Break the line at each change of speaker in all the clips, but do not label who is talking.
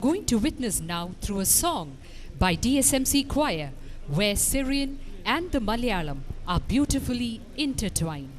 Going to witness now through a song by DSMC Choir, where Syrian and the Malayalam are beautifully intertwined.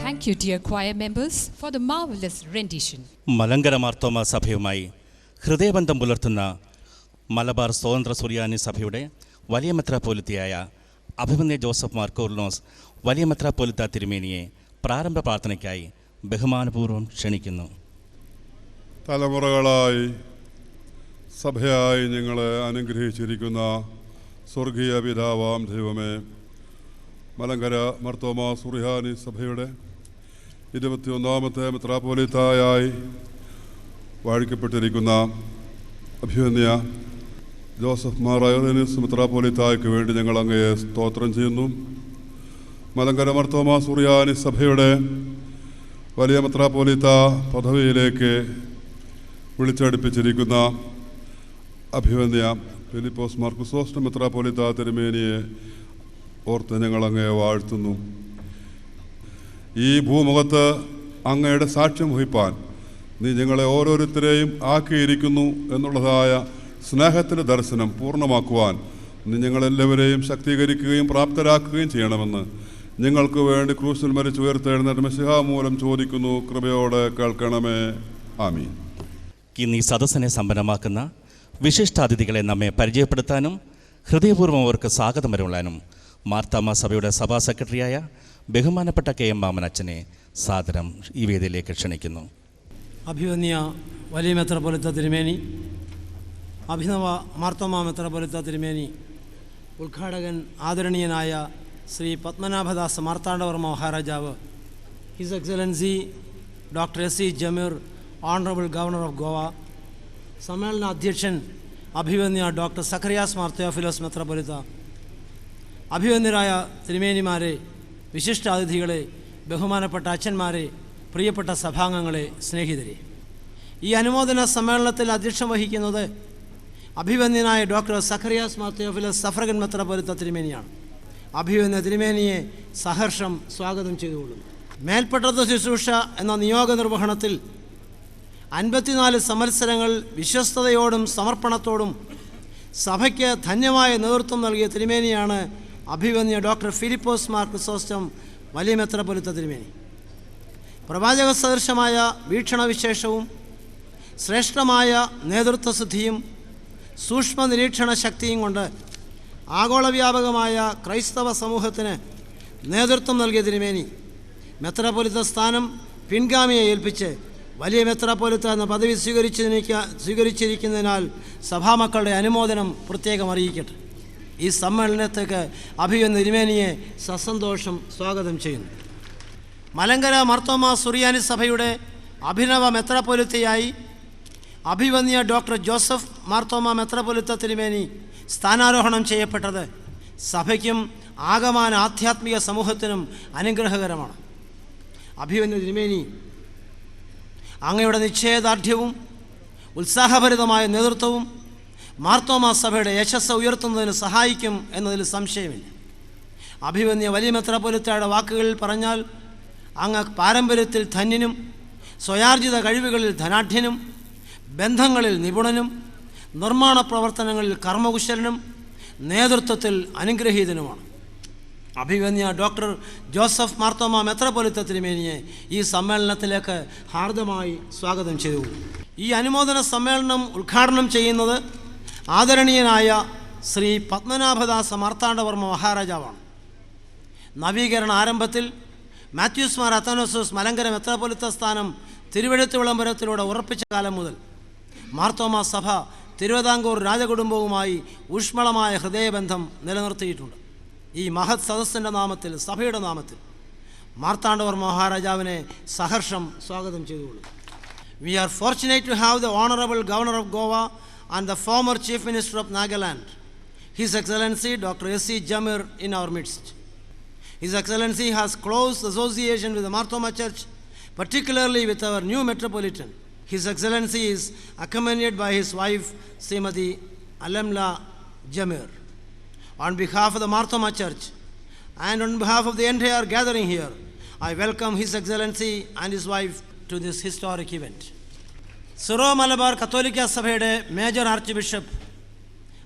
Thank you, dear choir members, for the marvelous rendition.
Malankara Marthoma സഭയുമായി ഹൃദയബന്ധം പുലർത്തുന്ന മലബാർ സ്വതന്ത്ര സുറിയാനി സഭയുടെ വലിയ മെത്രാപ്പോലിത്തയായ അഭിമന്യ Joseph Mar Coorilos വലിയ മെത്രാപ്പോലിത്ത തിരുമേനിയെ പ്രാരംഭ പ്രാർത്ഥനയ്ക്കായി ബഹുമാനപൂർവ്വം ക്ഷണിക്കുന്നു.
തലമുറകളായി സഭയായി ഞങ്ങളെ അനുഗ്രഹിച്ചിരിക്കുന്ന സ്വർഗീയ പിതാവാം ദൈവമേ, മലങ്കര മാർത്തോമ സുറിയാനി സഭയുടെ 21ാമത്തെ മെത്രാപ്പോലിത്തായായി വാഴിക്കപ്പെട്ടിരിക്കുന്ന അഭിമന്യ ജോസഫ് മാർ ഐറേനിയസ് മെത്രാപ്പോലിത്തായ്ക്ക് വേണ്ടി ഞങ്ങൾ അങ്ങയെ സ്തോത്രം ചെയ്യുന്നു. മലങ്കര മാർത്തോമ സുറിയാനി സഭയുടെ വലിയ മെത്രാപ്പോലിത്ത പദവിയിലേക്ക് വിളിച്ചടുപ്പിച്ചിരിക്കുന്ന അഭിമന്യ ഫിലിപ്പോസ് മാർ ക്രിസോസ്റ്റം മെത്രാപ്പോലിത്ത തിരുമേനിയെ ഓർത്ത് ഞങ്ങൾ അങ്ങയെ വാഴ്ത്തുന്നു. ഈ ഭൂമുഖത്ത് അങ്ങയുടെ സാക്ഷ്യം വഹിപ്പാൻ നീ ഞങ്ങളെ ഓരോരുത്തരെയും ആക്കിയിരിക്കുന്നു എന്നുള്ളതായ സ്നേഹത്തിൻ്റെ ദർശനം പൂർണ്ണമാക്കുവാൻ നീ ഞങ്ങളെല്ലാവരെയും ശക്തീകരിക്കുകയും പ്രാപ്തരാക്കുകയും ചെയ്യണമെന്ന് ഞങ്ങൾക്ക് വേണ്ടി ക്രൂശിൽ മരിച്ച് ഉയർത്തെഴുന്നേറ്റ് മെശിഹാ മൂലം ചോദിക്കുന്നു. കൃപയോടെ കേൾക്കണമേ. ആമീൻ.
ഇന്ന് ഈ സദസ്സിനെ സമ്പന്നമാക്കുന്ന വിശിഷ്ടാതിഥികളെ നമ്മെ പരിചയപ്പെടുത്താനും ഹൃദയപൂർവ്വം അവർക്ക് സ്വാഗതം വരവളാനും മാർത്തോമ സഭയുടെ സഭാ സെക്രട്ടറിയായ ബഹുമാനപ്പെട്ട KM മാമൻ അച്ഛനെ സാദരം ഈ വേദിയിലേക്ക് ക്ഷണിക്കുന്നു.
അഭിമന്യ വലിയ മെത്രാപ്പോലിത്ത തിരുമേനി, അഭിനവ മാർത്തോമ മെത്രാപ്പോലിത്ത തിരുമേനി, ഉദ്ഘാടകൻ ആദരണീയനായ ശ്രീ പത്മനാഭദാസ് മാർത്താണ്ഡവർമ്മ മഹാരാജാവ്, his excellency doctor SC Jameer, honourable governor of Goa, സമ്മേളന അധ്യക്ഷൻ അഭിമന്യ ഡോക്ടർ സഖറിയാസ് മാർ തെയോഫിലോസ് മെത്രാപ്പോലിത്ത, അഭിമന്യരായ തിരുമേനിമാരെ, വിശിഷ്ടാതിഥികളെ, ബഹുമാനപ്പെട്ട അച്ഛന്മാരെ, പ്രിയപ്പെട്ട സഭാംഗങ്ങളെ, സ്നേഹിതരെ, ഈ അനുമോദന സമ്മേളനത്തിൽ അധ്യക്ഷം വഹിക്കുന്നത് അഭിമന്യനായ ഡോക്ടർ സഖറിയാസ് മാർ തെയോഫിലോസ് സഫ്രഗൻ മെത്രാപ്പോലിത്ത തിരുമേനിയാണ്. അഭിമന്യ തിരുമേനിയെ സഹർഷം സ്വാഗതം ചെയ്തുകൊള്ളുന്നു. മേൽപ്പെട്ടത് ശുശ്രൂഷ എന്ന നിയോഗ നിർവഹണത്തിൽ 54 സംവത്സരങ്ങൾ വിശ്വസ്തയോടും സമർപ്പണത്തോടും സഭയ്ക്ക് ധന്യമായ നേതൃത്വം നൽകിയ തിരുമേനിയാണ് അഭിമന്യ ഡോക്ടർ ഫിലിപ്പോസ് മാർ ക്രിസോസ്റ്റം വലിയ മെത്രാപ്പോലിത്ത തിരുമേനി. പ്രവാചക സദൃശമായ വീക്ഷണവിശേഷവും ശ്രേഷ്ഠമായ നേതൃത്വസിദ്ധിയും സൂക്ഷ്മ നിരീക്ഷണ ശക്തിയും കൊണ്ട് ആഗോളവ്യാപകമായ ക്രൈസ്തവ സമൂഹത്തിന് നേതൃത്വം നൽകിയ തിരുമേനി മെത്രാപ്പോലിത്ത സ്ഥാനം പിൻഗാമിയെ ഏൽപ്പിച്ച് വലിയ മെത്രാപ്പോലിത്ത എന്ന പദവി സ്വീകരിച്ചിരിക്കുന്നതിനാൽ സഭാമക്കളുടെ അനുമോദനം പ്രത്യേകം അറിയിക്കട്ടെ. ഈ സമ്മേളനത്തേക്ക് അഭിമന്യ തിരുമേനിയെ സസന്തോഷം സ്വാഗതം ചെയ്യുന്നു. മലങ്കര മാർത്തോമ സുറിയാനി സഭയുടെ അഭിനവ മെത്രാപ്പോലിത്തയായി അഭിമന്യ ഡോക്ടർ ജോസഫ് മാർത്തോമ മെത്രാപ്പൊലീത്ത തിരുമേനി സ്ഥാനാരോഹണം ചെയ്യപ്പെട്ടത് സഭയ്ക്കും ആകമാന ആധ്യാത്മിക സമൂഹത്തിനും അനുഗ്രഹകരമാണ്. അഭിമന്യ തിരുമേനി, അങ്ങയുടെ നിശ്ചയദാർഢ്യവും ഉത്സാഹഭരിതമായ നേതൃത്വവും മാർത്തോമ സഭയുടെ യശസ്സ് ഉയർത്തുന്നതിന് സഹായിക്കും എന്നതിൽ സംശയമില്ല. അഭിമന്യ വലിയ മെത്രാപ്പൊലീത്തയുടെ വാക്കുകളിൽ പറഞ്ഞാൽ, അങ്ങ് പാരമ്പര്യത്തിൽ ധന്യനും സ്വയാർജിത കഴിവുകളിൽ ധനാഢ്യനും ബന്ധങ്ങളിൽ നിപുണനും നിർമ്മാണ പ്രവർത്തനങ്ങളിൽ കർമ്മകുശലനും നേതൃത്വത്തിൽ അനുഗ്രഹീതനുമാണ്. അഭിമന്യ ഡോക്ടർ ജോസഫ് മാർത്തോമ മെത്രാപ്പൊലീത്ത തിരുമേനിയെ ഈ സമ്മേളനത്തിലേക്ക് ഹാർദമായി സ്വാഗതം ചെയ്തു. ഈ അനുമോദന സമ്മേളനം ഉദ്ഘാടനം ചെയ്യുന്നത് ആദരണീയനായ ശ്രീ പത്മനാഭദാസ മാർത്താണ്ഡവർമ്മ മഹാരാജാവാണ്. നവീകരണ ആരംഭത്തിൽ മാത്യൂസ് മാർ അത്തനോസോസ് മലങ്കര മെത്രാപ്പൊലീത്ത സ്ഥാനം തിരുവെഴുത്ത് വിളംബരത്തിലൂടെ ഉറപ്പിച്ച കാലം മുതൽ മാർത്തോമ സഭ തിരുവിതാംകൂർ രാജകുടുംബവുമായി ഊഷ്മളമായ ഹൃദയബന്ധം നിലനിർത്തിയിട്ടുണ്ട്. ഈ മഹത് സദസ്സിൻ്റെ നാമത്തിൽ, സഭയുടെ നാമത്തിൽ മാർത്താണ്ഡവർമ്മ മഹാരാജാവിനെ സഹർഷം സ്വാഗതം ചെയ്തുകൊള്ളും. We are fortunate to have the Honorable Governor of Goa and the former Chief Minister of Nagaland, His Excellency Dr. S.C. Jamir, in our midst. His Excellency has close association with the Marthoma Church, particularly with our new Metropolitan. His Excellency is accompanied by his wife, Srimati Alamla Jamir. On behalf of the Marthoma Church and on behalf of the entire gathering here, I welcome His Excellency and his wife to this historic event. Syro Malabar കത്തോലിക്ക സഭയുടെ major arch bishop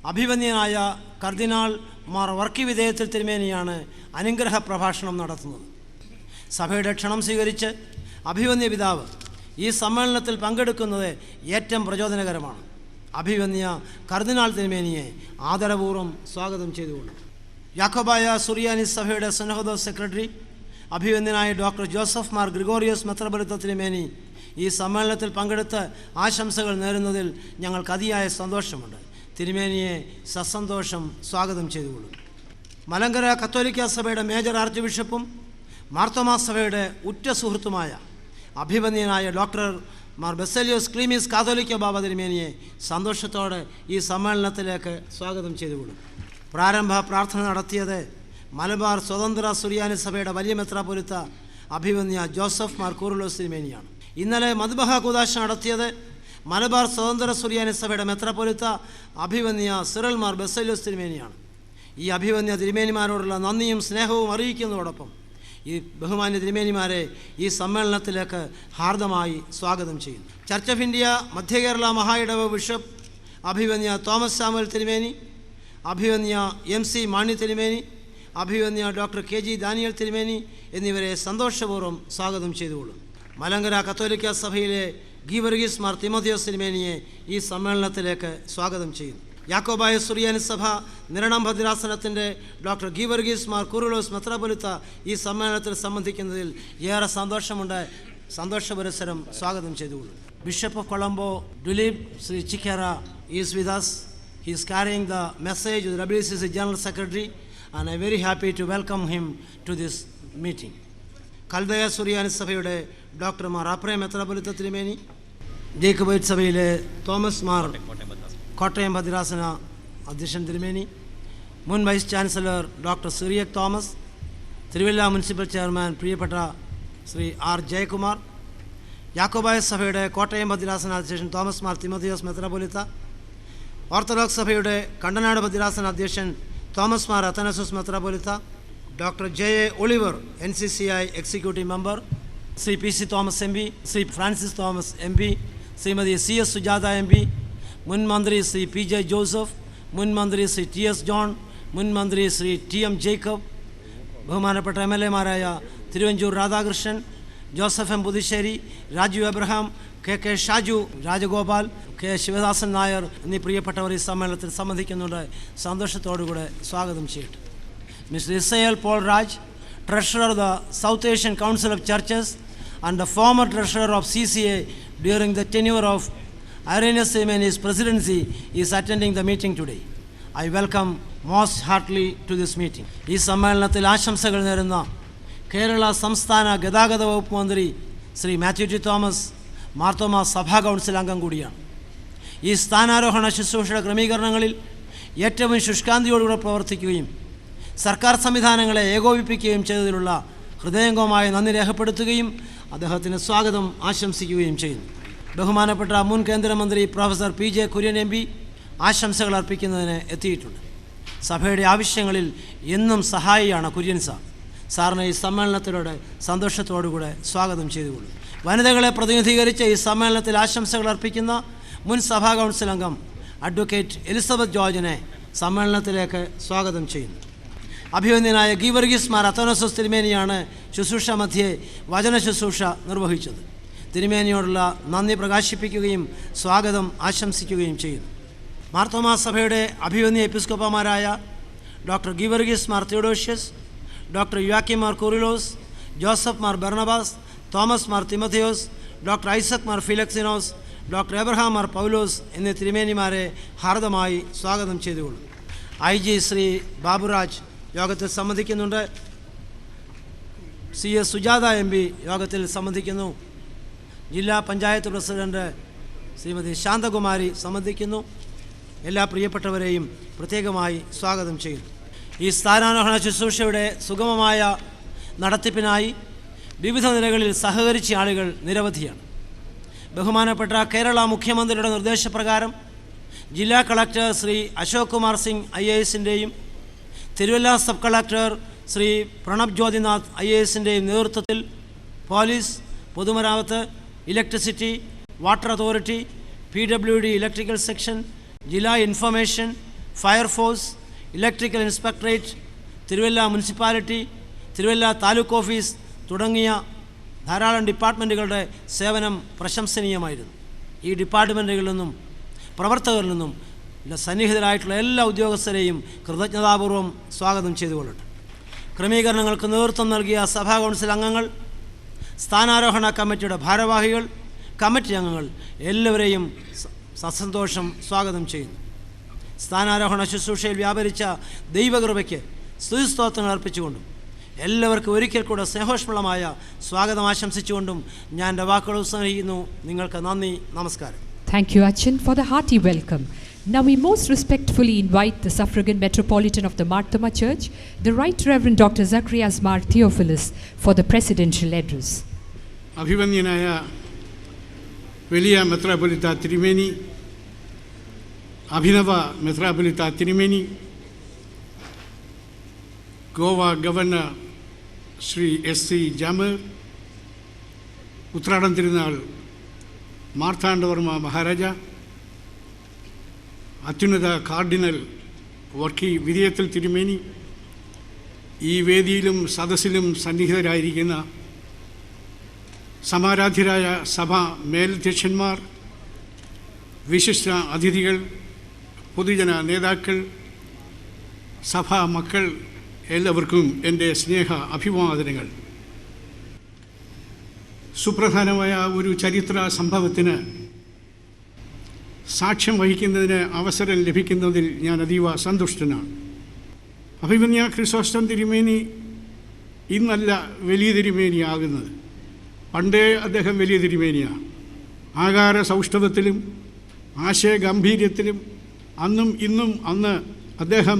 അഭിവന്യനായ കർദിനാൾ മാർ വർക്കി വിധേയത്തിൽ തിരുമേനിയാണ് അനുഗ്രഹ പ്രഭാഷണം നടത്തുന്നത്. സഭയുടെ ക്ഷണം സ്വീകരിച്ച് അഭിവന്യ പിതാവ് ഈ സമ്മേളനത്തിൽ പങ്കെടുക്കുന്നത് ഏറ്റവും പ്രചോദനകരമാണ്. അഭിവന്യ കർദിനാൾ തിരുമേനിയെ ആദരപൂർവ്വം സ്വാഗതം ചെയ്തുകൊള്ളും. യാക്കോബായ സുറിയാനി സഭയുടെ സുനഹദോസ് സെക്രട്ടറി അഭിവന്യനായ ഡോക്ടർ ജോസഫ് മാർ ഗ്രിഗോറിയോസ് മെത്രാപ്പൊലീത്ത തിരുമേനി ഈ സമ്മേളനത്തിൽ പങ്കെടുത്ത് ആശംസകൾ നേരുന്നതിൽ ഞങ്ങൾക്ക് അതിയായ സന്തോഷമുണ്ട്. തിരുമേനിയെ സസന്തോഷം സ്വാഗതം ചെയ്തുകൊള്ളും. മലങ്കര കത്തോലിക്ക സഭയുടെ മേജർ ആർച്ച് ബിഷപ്പും മാർത്തോമാ സഭയുടെ ഉറ്റ സുഹൃത്തുമായ അഭിവന്യനായ ഡോക്ടർ മാർ ബെസേലിയോസ് ക്ലീമീസ് കാതോലിക്ക ബാബ തിരുമേനിയെ സന്തോഷത്തോടെ ഈ സമ്മേളനത്തിലേക്ക് സ്വാഗതം ചെയ്തുകൊള്ളും. പ്രാരംഭ പ്രാർത്ഥന നടത്തിയത് മലബാർ സ്വതന്ത്ര സുറിയാനി സഭയുടെ വലിയ മെത്രാപ്പൊലീത്ത അഭിവന്യ ജോസഫ് മാർ കൂറുലോസ് തിരുമേനിയാണ്. ഇന്നലെ മദ്ബഹ കൂദാശ നടത്തിയത് മലബാർ സ്വതന്ത്ര സുറിയാനി സഭയുടെ മെത്രാപ്പൊലീത്ത അഭിവന്യ സിറൽ മാർ ബെസേലിയോസ് തിരുമേനിയാണ്. ഈ അഭിവന്യ തിരുമേനിമാരോടുള്ള നന്ദിയും സ്നേഹവും അറിയിക്കുന്നതോടൊപ്പം ഈ ബഹുമാന്യ തിരുമേനിമാരെ ഈ സമ്മേളനത്തിലേക്ക് ഹാർദമായി സ്വാഗതം ചെയ്യുന്നു. ചർച്ച് ഓഫ് ഇന്ത്യ മധ്യ കേരള മഹായിടവ ബിഷപ്പ് അഭിവന്യ തോമസ് സാമുവൽ തിരുമേനി, അഭിവന്യ MC മാണി തിരുമേനി, അഭിവന്യ ഡോക്ടർ KG ദാനിയൽ തിരുമേനി എന്നിവരെ സന്തോഷപൂർവ്വം സ്വാഗതം ചെയ്തുകൊള്ളും. മലങ്കര കത്തോലിക്ക സഭയിലെ ഗീവർഗീസ് മാർ തിമോഥിയോസ് തിരുമേനിയെ ഈ സമ്മേളനത്തിലേക്ക് സ്വാഗതം ചെയ്യുന്നു. യാക്കോബായ സുറിയാനി സഭ നിരണം ഭദ്രാസനത്തിൻ്റെ ഡോക്ടർ ഗീവർഗീസ് മാർ കൂറുലോസ് മെത്രാപ്പൊലീത്ത ഈ സമ്മേളനത്തിൽ സംബന്ധിക്കുന്നതിൽ ഏറെ സന്തോഷമുണ്ട്. സന്തോഷപുരസ്സരം സ്വാഗതം ചെയ്തുകൊള്ളും. Bishop of Colombo Duleep Sri Chickera is with us. He is carrying the message with WCC general secretary and I am very happy to welcome him to this meeting. Kaldaya Suriyani സഭയുടെ ഡോക്ടർ മാർ അപ്രേ മെത്രാപ്പൊലീത്ത തിരുമേനി, ജേക്കബൈറ്റ് സഭയിലെ തോമസ് മാർ കോട്ടയം ഭദ്രാസന അധ്യക്ഷൻ തിരുമേനി, മുൻ vice chancellor doctor Cyriac Thomas, Thiruvalla municipal chairman പ്രിയപ്പെട്ട Shri R Jayakumar, Yakobaya സഭയുടെ കോട്ടയം ഭദ്രാസന അധ്യക്ഷൻ തോമസ് മാർ തിമോഥിയോസ് മെത്രാപ്പൊലീത്ത, ഓർത്തഡോക്സ് സഭയുടെ കണ്ടനാട് ഭദ്രാസന അധ്യക്ഷൻ തോമസ് മാർ അത്തനസോസ് മെത്രാപ്പൊലീത്ത, doctor JA Oliver NCCI executive member, Shri PC Thomas MP, Shri Francis Thomas MP, Shrimati CS Sujatha MP, മുൻ മന്ത്രി ശ്രീ PJ ജോസഫ്, മുൻ മന്ത്രി ശ്രീ TS ജോൺ, മുൻ മന്ത്രി ശ്രീ TM ജേക്കബ്, ബഹുമാനപ്പെട്ട MLA മാരായ Thiruvanchoor Radhakrishnan, Joseph M Puthussery, Raju Abraham, KK Shaju, Rajagopal, K Sivadasan Nair എന്നീ പ്രിയപ്പെട്ടവർ ഈ സമ്മേളനത്തിൽ സംബന്ധിക്കുന്നുണ്ട്. സന്തോഷത്തോടുകൂടെ സ്വാഗതം ചെയ്യട്ടെ. Mr. Israel Paul Raj, Treasurer of the South Asian Council of Churches and the former Treasurer of CCA during the tenure of Irenaeus Seymani's presidency, is attending the meeting today. I welcome most heartily to this meeting. ഈ സമ്മേളനത്തിൽ ആശംസകൾ നേരുന്ന കേരള സംസ്ഥാന ഗതാഗത വകുപ്പ് മന്ത്രി Shri Mathew T Thomas Marthoma സഭാ council അംഗം കൂടിയാണ്. ഈ സ്ഥാനാരോഹണ ശുശ്രൂഷയുടെ ക്രമീകരണങ്ങളിൽ ഏറ്റവും ശുഷ്കാന്തിയോടുകൂടെ പ്രവർത്തിക്കുകയും സർക്കാർ സംവിധാനങ്ങളെ ഏകോപിപ്പിക്കുകയും ചെയ്തതിലുള്ള ഹൃദയംഗമായ നന്ദി രേഖപ്പെടുത്തുകയും അദ്ദേഹത്തിന് സ്വാഗതം ആശംസിക്കുകയും ചെയ്യുന്നു. ബഹുമാനപ്പെട്ട മുൻ കേന്ദ്രമന്ത്രി പ്രൊഫസർ PJ കുര്യൻ MP ആശംസകൾ അർപ്പിക്കുന്നതിന് എത്തിയിട്ടുണ്ട്. സഭയുടെ ആവശ്യങ്ങളിൽ എന്നും സഹായിയാണ് കുര്യൻ സാറിനെ ഈ സമ്മേളനത്തിലൂടെ സന്തോഷത്തോടുകൂടെ സ്വാഗതം ചെയ്തുകൊള്ളു. വനിതകളെ പ്രതിനിധീകരിച്ച് ഈ സമ്മേളനത്തിൽ ആശംസകൾ അർപ്പിക്കുന്ന മുൻ സഭാ കൗൺസിൽ അംഗം അഡ്വക്കേറ്റ് എലിസബത്ത് ജോർജിനെ സമ്മേളനത്തിലേക്ക് സ്വാഗതം ചെയ്യുന്നു. അഭിവന്ദ്യനായ ഗീവർഗീസ് മാർ അത്തനോസോസ് തിരുമേനിയാണ് ശുശ്രൂഷ മധ്യേ വചന ശുശ്രൂഷ നിർവഹിച്ചത്. തിരുമേനിയോടുള്ള നന്ദി പ്രകാശിപ്പിക്കുകയും സ്വാഗതം ആശംസിക്കുകയും ചെയ്യുന്നു. മാർത്തോമാ സഭയുടെ അഭിവന്ദ്യ എപ്പിസ്കോപ്പമാരായ doctor Geevarghese Mar Theodosius, doctor Yuvakim Mar Kurilos, Joseph Mar Barnabas, Thomas Mar Timotheos, doctor Isaac Mar Philoxenos, doctor Abraham Mar Paulose എന്നീ തിരുമേനിമാരെ ഹാർദമായി സ്വാഗതം ചെയ്തുകൊള്ളും. IG ശ്രീ ബാബുരാജ് യോഗത്തിൽ സംബന്ധിക്കുന്നുണ്ട്. CS സുജാത MP യോഗത്തിൽ സംബന്ധിക്കുന്നു. ജില്ലാ പഞ്ചായത്ത് പ്രസിഡന്റ് ശ്രീമതി ശാന്തകുമാരി സംബന്ധിക്കുന്നു. എല്ലാ പ്രിയപ്പെട്ടവരെയും പ്രത്യേകമായി സ്വാഗതം ചെയ്യുന്നു. ഈ സ്ഥാനാരോഹണ ശുശ്രൂഷയുടെ സുഗമമായ നടത്തിപ്പിനായി വിവിധ നിലകളിൽ സഹകരിച്ച ആളുകൾ നിരവധിയാണ്. ബഹുമാനപ്പെട്ട കേരള മുഖ്യമന്ത്രിയുടെ നിർദ്ദേശപ്രകാരം ജില്ലാ കളക്ടർ ശ്രീ അശോക് കുമാർ സിംഗ് IAS-ൻ്റെയും തിരുവല്ല സബ് കളക്ടർ ശ്രീ പ്രണബ് ജ്യോതിനാഥ് IAS-ൻ്റെയും നേതൃത്വത്തിൽ പോലീസ്, പൊതുമരാമത്ത്, electricity, water authority, PWD electrical section, ജില്ലാ information, fire force, electrical inspectorate, Thiruvalla municipality, Thiruvalla taluk office തുടങ്ങിയ ധാരാളം ഡിപ്പാർട്ട്മെൻറ്റുകളുടെ സേവനം പ്രശംസനീയമായിരുന്നു. ഈ ഡിപ്പാർട്ട്മെൻറ്റുകളിൽ നിന്നും പ്രവർത്തകരിൽ നിന്നും സന്നിഹിതരായിട്ടുള്ള എല്ലാ ഉദ്യോഗസ്ഥരെയും കൃതജ്ഞതാപൂർവ്വം സ്വാഗതം ചെയ്തുകൊള്ളട്ടെ. ക്രമീകരണങ്ങൾക്ക് നേതൃത്വം നൽകിയ സഭാ കൗൺസിൽ അംഗങ്ങൾ, സ്ഥാനാരോഹണ കമ്മിറ്റിയുടെ ഭാരവാഹികൾ, കമ്മിറ്റി അംഗങ്ങൾ എല്ലാവരെയും സസന്തോഷം സ്വാഗതം ചെയ്യുന്നു. സ്ഥാനാരോഹണ ശുശ്രൂഷയിൽ വ്യാപരിച്ച ദൈവകൃപയ്ക്ക് സ്തുതിസ്തോത്രങ്ങൾ അർപ്പിച്ചുകൊണ്ടും എല്ലാവർക്കും ഒരിക്കൽ കൂടെ സ്നേഹോഷ്മളമായ സ്വാഗതം ആശംസിച്ചുകൊണ്ടും ഞാൻ എൻ്റെ വാക്കുകൾ ഉപസംഹരിക്കുന്നു. നിങ്ങൾക്ക് നന്ദി, നമസ്കാരം.
Thank you, Achin, for the hearty welcome. Now we most respectfully invite the Suffragan Metropolitan of the Marthoma Church, the Right Reverend Dr. Zacharias Mar Theophilus, for the presidential address.
അഭിവന്ദ്യനായ വലിയ മെത്രാപ്പൊലീത്ത തിരുമേനി, അഭിനവ മെത്രാപ്പൊലീത്ത തിരുമേനി, Goa governor Shri SC jammer, Uthradam തിരുനാൾ മാർത്താണ്ഡവർമ്മ മഹാരാജ, അത്യുന്നത cardinal Varkey വിധേയത്തിൽ തിരുമേനി, ഈ വേദിയിലും സദസ്സിലും സന്നിഹിതരായിരിക്കുന്ന സമാരാധ്യരായ സഭാ മേലധ്യക്ഷന്മാർ, വിശിഷ്ട അതിഥികൾ, പൊതുജന നേതാക്കൾ, സഭാ മക്കൾ, എല്ലാവർക്കും എൻ്റെ സ്നേഹ അഭിവാദനങ്ങൾ. സുപ്രധാനമായ ഒരു ചരിത്ര സംഭവത്തിന് സാക്ഷ്യം വഹിക്കുന്നതിന് അവസരം ലഭിക്കുന്നതിൽ ഞാൻ അതീവ സന്തുഷ്ടനാണ്. അഭിമന്യ ക്രിസോസ്റ്റം തിരുമേനി ഇന്നല്ല വലിയ തിരുമേനിയാകുന്നത്. പണ്ടേ അദ്ദേഹം വലിയ തിരുമേനിയാണ്. ആകാര സൗഷ്ഠവത്തിലും ആശയഗാംഭീര്യത്തിലും അന്നും ഇന്നും അന്ന് അദ്ദേഹം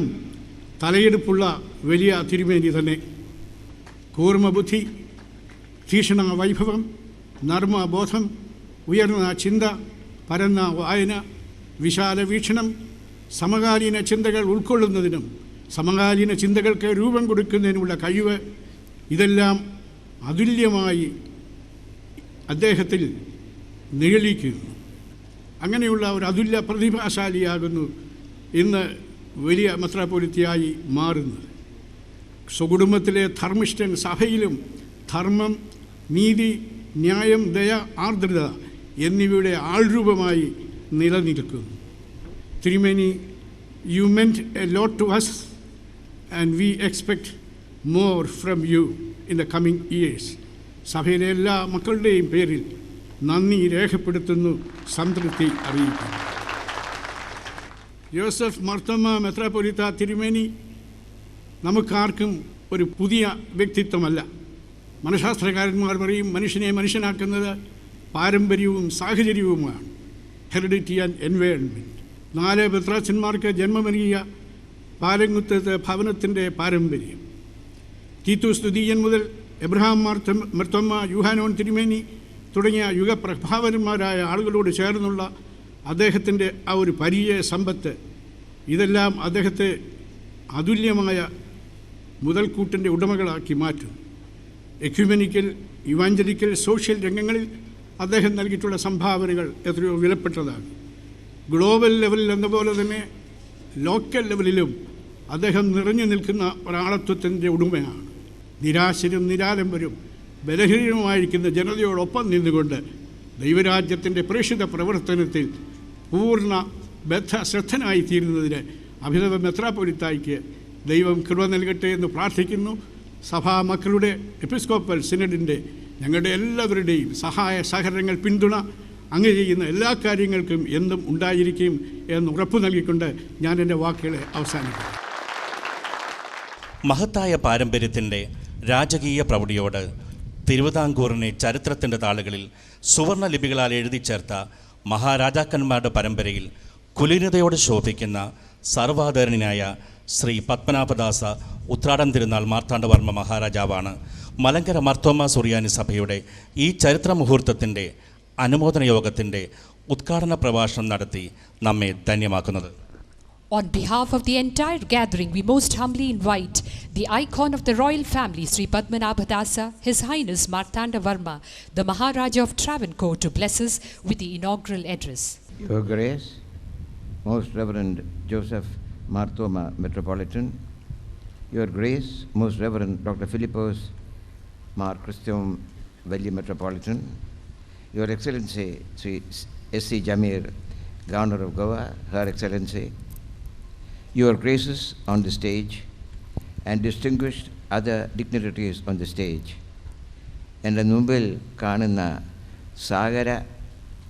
തലയെടുപ്പുള്ള വലിയ തിരുമേനി തന്നെ. കൂർമ്മബുദ്ധി, തീക്ഷ്ണ വൈഭവം, നർമ്മബോധം, ഉയർന്ന ചിന്ത, പരന്ന വായന, വിശാല വീക്ഷണം, സമകാലീന ചിന്തകൾ ഉൾക്കൊള്ളുന്നതിനും സമകാലീന ചിന്തകൾക്ക് രൂപം കൊടുക്കുന്നതിനുമുള്ള കഴിവ്, ഇതെല്ലാം അതുല്യമായി അദ്ദേഹത്തിൽ നിഴലിക്കുന്നു. അങ്ങനെയുള്ള ഒരു അതുല്യ പ്രതിഭാശാലിയാകുന്നു ഇന്ന് വലിയ മെത്രാപ്പൊലീത്തയായി മാറുന്നത്. സ്വകുടുംബത്തിലെ ധർമ്മിഷ്ഠൻ സഭയിലും ധർമ്മം, നീതി, ന്യായം, ദയ, ആർദ്രത എന്നിവയുടെ ആൾരൂപമായി നിലനിൽക്കുന്നു. തിരുമേനി, you meant a lot to us and we expect more from you in the coming years. സഭയിലെ എല്ലാ മക്കളുടെയും പേരിൽ നന്ദി രേഖപ്പെടുത്തുന്നു, സംതൃപ്തി അറിയിക്കുന്നു. ജോസഫ് മാർത്തോമാ മെത്രാപ്പൊലീത്ത തിരുമേനി നമുക്കാർക്കും ഒരു പുതിയ വ്യക്തിത്വമല്ല. മനഃശാസ്ത്രകാരന്മാർ പറയും മനുഷ്യനെ മനുഷ്യനാക്കുന്നത് പാരമ്പര്യവും സാഹചര്യവുമാണ്. Heredity and environment. 4 മെത്രാച്ചന്മാർക്ക് ജന്മം നൽകിയ പാലങ്കുത്തത്തെ ഭവനത്തിൻ്റെ പാരമ്പര്യം. തീത്തോസ് തുതീയൻ മുതൽ എബ്രഹാം മർത്തോമ്മ, യൂഹാനോൻ തിരുമേനി തുടങ്ങിയ യുഗപ്രഭാവന്മാരായ ആളുകളോട് ചേർന്നുള്ള അദ്ദേഹത്തിൻ്റെ ആ ഒരു പരിചയ സമ്പത്ത്, ഇതെല്ലാം അദ്ദേഹത്തെ അതുല്യമായ മുതൽക്കൂട്ടിൻ്റെ ഉടമകളാക്കി മാറ്റും. എക്യുമെനിക്കൽ, ഇവാഞ്ചലിക്കൽ, സോഷ്യൽ രംഗങ്ങളിൽ അദ്ദേഹം നൽകിയിട്ടുള്ള സംഭാവനകൾ എത്രയോ വിലപ്പെട്ടതാണ്. ഗ്ലോബൽ ലെവലിൽ എന്നപോലെ തന്നെ ലോക്കൽ ലെവലിലും അദ്ദേഹം നിറഞ്ഞു നിൽക്കുന്ന ഒരാളത്വത്തിൻ്റെ ഉടമയാണ്. നിരാശരും നിരാലംബരും ബലഹീനമായിരിക്കുന്ന ജനതയോടൊപ്പം നിന്നുകൊണ്ട് ദൈവരാജ്യത്തിൻ്റെ പ്രേക്ഷിത പ്രവർത്തനത്തിൽ പൂർണ്ണ ശ്രദ്ധനായിത്തീരുന്നതിന് അഭിനവ മെത്രാപ്പൊലീത്തായ്ക്ക് ദൈവം കൃപ നൽകട്ടെ എന്ന് പ്രാർത്ഥിക്കുന്നു. സഭാ മക്കളുടെ എപ്പിസ്കോപ്പൽ സിനഡിൻ്റെ ഞങ്ങളുടെ എല്ലാവരുടെയും സഹായ സഹകരണങ്ങൾ, പിന്തുണ അങ്ങ് ചെയ്യുന്ന എല്ലാ കാര്യങ്ങൾക്കും എന്നും ഉണ്ടായിരിക്കും എന്ന് ഉറപ്പു നൽകിക്കൊണ്ട് ഞാൻ എൻ്റെ വാക്കുകളെ അവസാനിക്കും.
മഹത്തായ പാരമ്പര്യത്തിൻ്റെ രാജകീയ പ്രൗഢിയോട് തിരുവിതാംകൂറിനെ ചരിത്രത്തിൻ്റെ താളുകളിൽ സുവർണ ലിപികളാൽ എഴുതി ചേർത്ത മഹാരാജാക്കന്മാരുടെ പരമ്പരയിൽ കുലീനതയോട് ശോഭിക്കുന്ന സർവാദരണീയനായ ശ്രീ പത്മനാഭദാസ ഉത്രാടൻ തിരുനാൾ മാർത്താണ്ഡവർമ്മ മഹാരാജാവാണ് മലങ്കര മാർത്തോമാ സുറിയാനി സഭയുടെ ഈ ചരിത്ര മുഹൂർത്തത്തിൻ്റെ അനുമോദന യോഗത്തിൻ്റെ ഉദ്ഘാടന പ്രഭാഷണം നടത്തി നമ്മെ ധന്യമാക്കുന്നത്.
On behalf of the entire gathering, we most humbly invite the icon of the royal family, Sri Padmanabhadasa, His Highness Martanda Varma, the Maharaja of Travancore, to bless us with the inaugural address.
Your Grace, Most Reverend Joseph Marthoma, Metropolitan, Your Grace, Most Reverend Dr. Philippos Mar Christian Valley Metropolitan, Your Excellency Sri S.C. Jamir, Governor of Goa, Her Excellency, Your Graces on the stage, and distinguished other dignitaries on the stage. എൻ്റെ മുമ്പിൽ കാണുന്ന സാഗര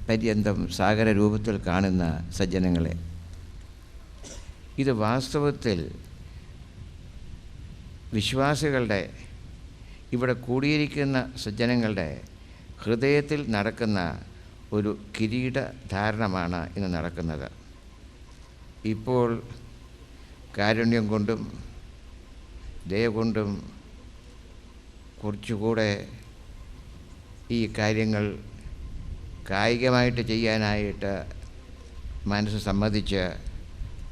പര്യന്തം, സാഗര രൂപത്തിൽ കാണുന്ന സജ്ജനങ്ങളെ, ഇത് വാസ്തവത്തിൽ വിശ്വാസികളുടെ, ഇവിടെ കൂടിയിരിക്കുന്ന സജ്ജനങ്ങളുടെ ഹൃദയത്തിൽ നടക്കുന്ന ഒരു കിരീടധാരണമാണ് ഇന്ന് നടക്കുന്നത്. ഇപ്പോൾ കാരുണ്യം കൊണ്ടും ദയ കൊണ്ടും കുറച്ചുകൂടെ ഈ കാര്യങ്ങൾ കായികമായിട്ട് ചെയ്യാനായിട്ട് മനസ്സ് സമ്മതിച്ച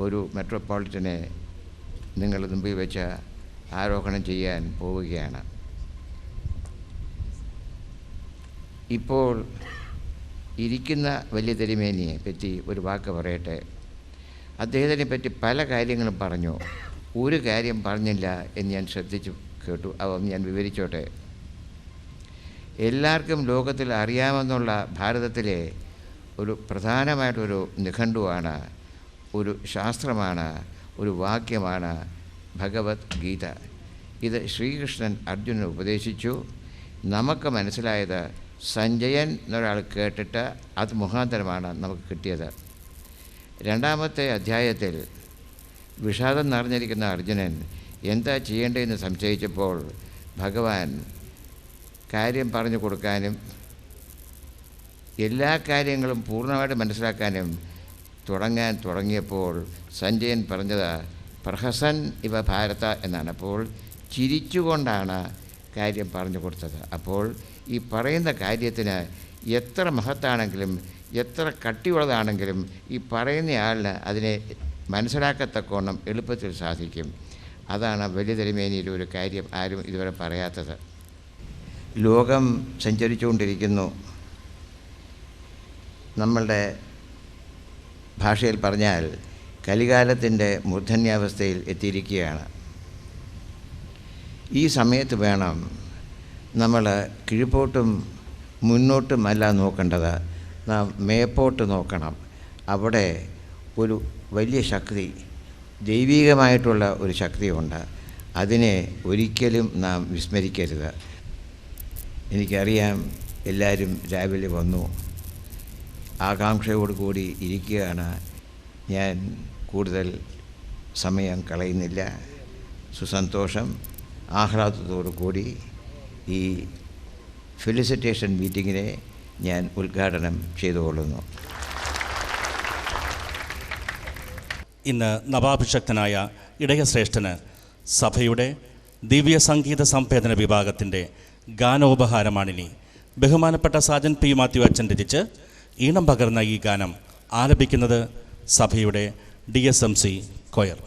ഒരു മെട്രോപൊളിറ്റനെ നിങ്ങളുടെ മുമ്പിൽ വെച്ച് ആരോഹണം ചെയ്യാൻ പോവുകയാണ്. ഇപ്പോൾ ഇരിക്കുന്ന വലിയ തിരുമേനിയെ പറ്റി ഒരു വാക്ക് പറയട്ടെ. അദ്ദേഹത്തിനെ പറ്റി പല കാര്യങ്ങളും പറഞ്ഞു. ഒരു കാര്യം പറഞ്ഞില്ല എന്ന് ഞാൻ ശ്രദ്ധിച്ചു കേട്ടു. അവ ഞാൻ വിവരിച്ചോട്ടെ. എല്ലാവർക്കും ലോകത്തിൽ അറിയാമെന്നുള്ള ഭാരതത്തിലെ ഒരു പ്രധാനമായിട്ടൊരു നിഘണ്ടുവാണ്, ഒരു ശാസ്ത്രമാണ്, ഒരു വാക്യമാണ് ഭഗവത്ഗീത. ഇത് ശ്രീകൃഷ്ണൻ അർജുനന് ഉപദേശിച്ചു. നമുക്ക് മനസ്സിലായത് സഞ്ജയൻ എന്നൊരാൾ കേട്ടിട്ട് അത് മുഖാന്തരമാണ് നമുക്ക് കിട്ടിയത്. 2-ാമത്തെ അധ്യായത്തിൽ വിഷാദം നിറഞ്ഞിരിക്കുന്ന അർജുനൻ എന്താ ചെയ്യേണ്ടതെന്ന് സംശയിച്ചപ്പോൾ ഭഗവാൻ കാര്യം പറഞ്ഞു കൊടുക്കാനും എല്ലാ കാര്യങ്ങളും പൂർണ്ണമായിട്ട് മനസ്സിലാക്കാനും തുടങ്ങിയപ്പോൾ സഞ്ജയൻ പറഞ്ഞത് പ്രഹസൻ ഇവ ഭാരത എന്നാണ്. അപ്പോൾ ചിരിച്ചുകൊണ്ടാണ് കാര്യം പറഞ്ഞു കൊടുത്തത്. അപ്പോൾ ഈ പറയുന്ന കാര്യത്തിന് എത്ര മഹത്താണെങ്കിലും എത്ര കട്ടിയുള്ളതാണെങ്കിലും ഈ പറയുന്നയാളിന് അതിനെ മനസ്സിലാക്കത്തക്കോണം എളുപ്പത്തിൽ സാധിക്കും. അതാണ് വലിയ തിരുമേനിയിൽ ഒരു കാര്യം ആരും ഇതുവരെ പറയാത്തത്. ലോകം സഞ്ചരിച്ചുകൊണ്ടിരിക്കുന്നു. നമ്മളുടെ ഭാഷയിൽ പറഞ്ഞാൽ കലികാലത്തിൻ്റെ മൂർധന്യാവസ്ഥയിൽ എത്തിയിരിക്കുകയാണ്. ഈ സമയത്ത് വേണം നമ്മൾ കീഴ്പോട്ടും മുന്നോട്ടുമല്ല നോക്കേണ്ടത്, നാം മേപ്പോട്ട് നോക്കണം. അവിടെ ഒരു വലിയ ശക്തി, ദൈവികമായിട്ടുള്ള ഒരു ശക്തിയുണ്ട്. അതിനെ ഒരിക്കലും നാം വിസ്മരിക്കരുത്. എനിക്കറിയാം എല്ലാവരും രാവിലെ വന്നു, ആകാംക്ഷയോടുകൂടി ഇരിക്കുകയാണ്. ഞാൻ കൂടുതൽ സമയം കളയുന്നില്ല. സുസന്തോഷം, ആഹ്ലാദത്തോടു കൂടി ഈ ഫെലിസിറ്റേഷൻ മീറ്റിങ്ങിനെ ഞാൻ ഉദ്ഘാടനം ചെയ്തുകൊള്ളുന്നു.
ഇന്ന് നവാഭിഷക്തനായ ഇടയശ്രേഷ്ഠന് സഭയുടെ ദിവ്യ സംഗീത സംവേദന വിഭാഗത്തിൻ്റെ ഗാനോപഹാരമാണിനി. ബഹുമാനപ്പെട്ട സാജൻ പി മാത്യു അച്ഛൻ രചിച്ച് ഈണം പകർന്ന ഈ ഗാനം ആലപിക്കുന്നത് സഭയുടെ DSMC choir.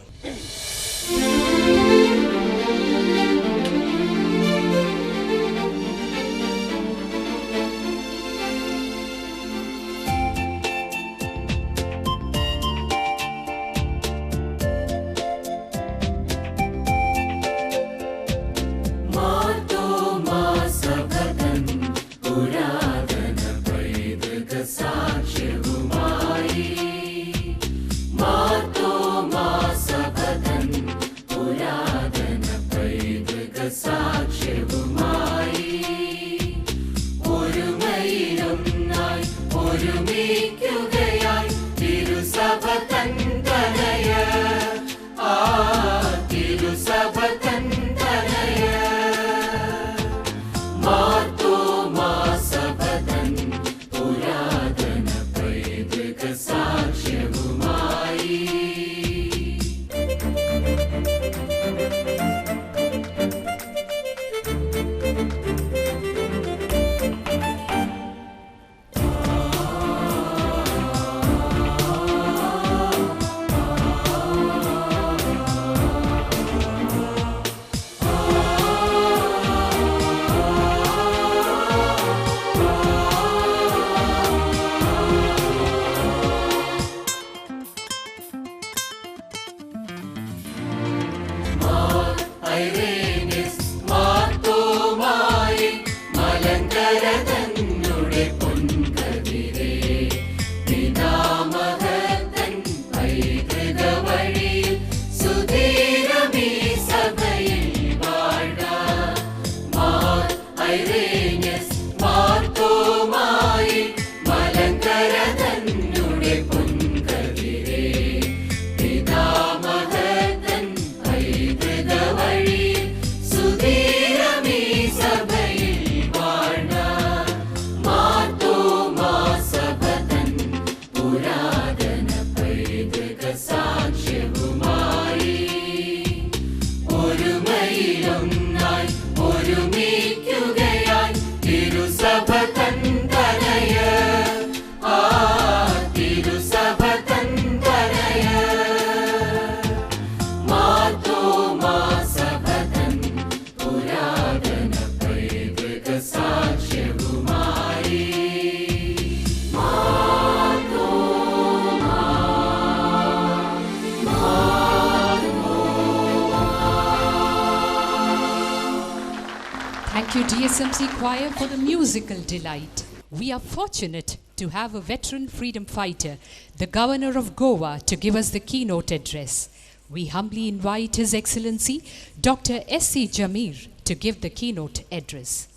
Thank you, DSMC Choir, for the musical delight. We are fortunate to have a veteran freedom fighter, the Governor of Goa, to give us the keynote address. We humbly invite His Excellency, Dr. S.C. Jamir, to give the keynote address.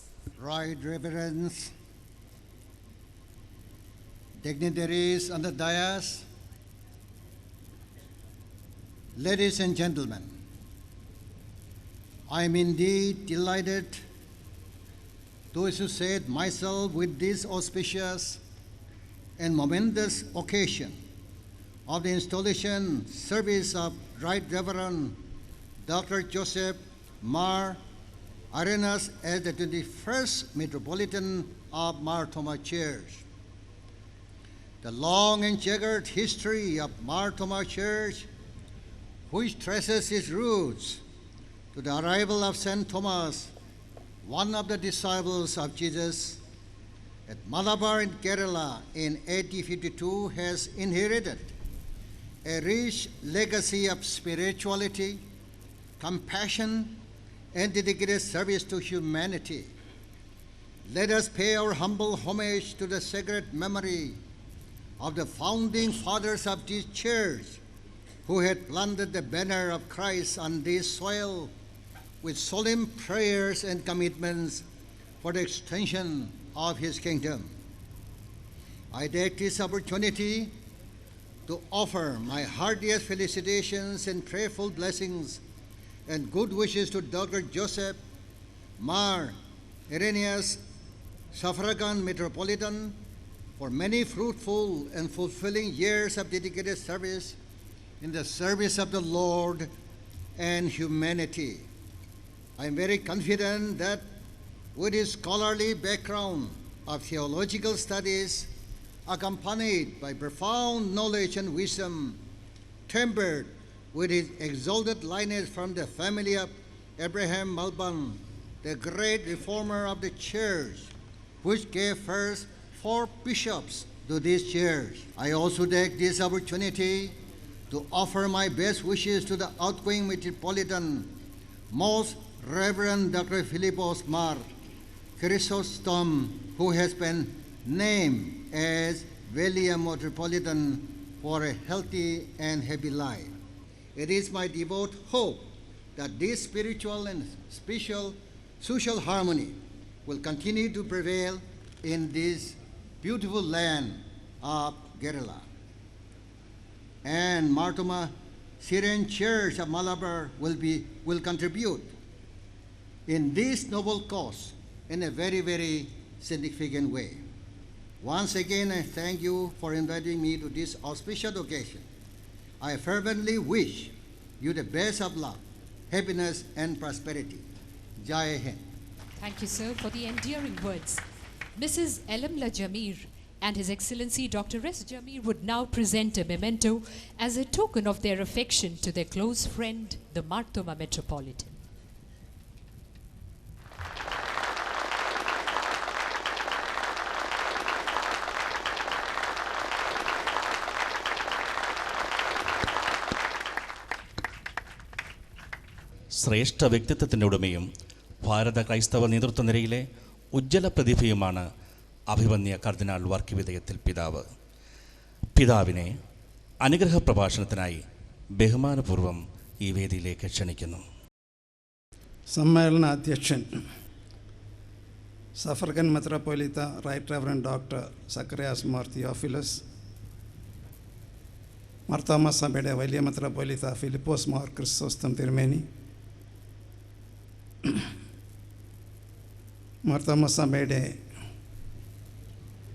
Right Reverends, dignitaries on the dais, ladies and gentlemen, I am indeed delighted to associate myself with this auspicious and momentous occasion of the installation service of Right Reverend Dr. Joseph Mar Arenas as the 21st Metropolitan of Mar Thoma Church. The long and checkered history of Mar Thoma Church, which traces its roots to the arrival of St. Thomas, one of the disciples of Jesus, at Malabar in Kerala in 1852, has inherited a rich legacy of spirituality, compassion, and dedicated service to humanity. Let us pay our humble homage to the sacred memory of the founding fathers of this church, who had planted the banner of Christ on this soil with solemn prayers and commitments for the extension of His kingdom. I take this opportunity to offer my heartiest felicitations and prayerful blessings and good wishes to Dr. Joseph Mar Irenaeus, Suffragan Metropolitan, for many fruitful and fulfilling years of dedicated service in the service of the Lord and humanity. I am very confident that with his scholarly background of theological studies, accompanied by profound knowledge and wisdom, tempered with his exalted lineage from the family of Abraham Malbon, the great reformer of the church, which gave first 4 bishops to this church. I also take this opportunity to offer my best wishes to the outgoing Metropolitan, Most Reverend Dr. Philippos Mar Chrysostom, who has been named as William Metropolitan for a healthy and happy life. It is my devout hope that this spiritual and special social harmony will continue to prevail in this beautiful land of Kerala. And Martoma Syrian Church of Malabar will contribute in this noble cause in a very, very significant way. Once again, I thank you for inviting me to this auspicious occasion. I fervently wish you the best of luck, happiness, and prosperity. Jai Hind.
Thank you, sir, for the endearing words. Mrs. Elamla Jamir and His Excellency Dr. S. Jamir would now present a memento as a token of their affection to their close friend, the Marthoma Metropolitan.
ശ്രേഷ്ഠ വ്യക്തിത്വത്തിൻ്റെ ഉടമയും ഭാരത ക്രൈസ്തവ നേതൃത്വ നിരയിലെ ഉജ്ജ്വല പ്രതിഭയുമാണ് അഭിവന്യ കർദിനാൾ വർക്കിവിധേയത്തിൽ പിതാവ്. പിതാവിനെ അനുഗ്രഹ പ്രഭാഷണത്തിനായി ബഹുമാനപൂർവ്വം ഈ വേദിയിലേക്ക് ക്ഷണിക്കുന്നു.
സമ്മേളന അധ്യക്ഷൻ സഫർഗൻ മെത്രാപ്പൊലീത്ത right reverend doctor Zacharias Mar Theophilus, Marthoma സഭയുടെ വലിയ മെത്രാപ്പൊലീത്ത ഫിലിപ്പോസ് മാർ ക്രിസോസ്റ്റം തിരുമേനി, മാർത്തോമാ സഭയുടെ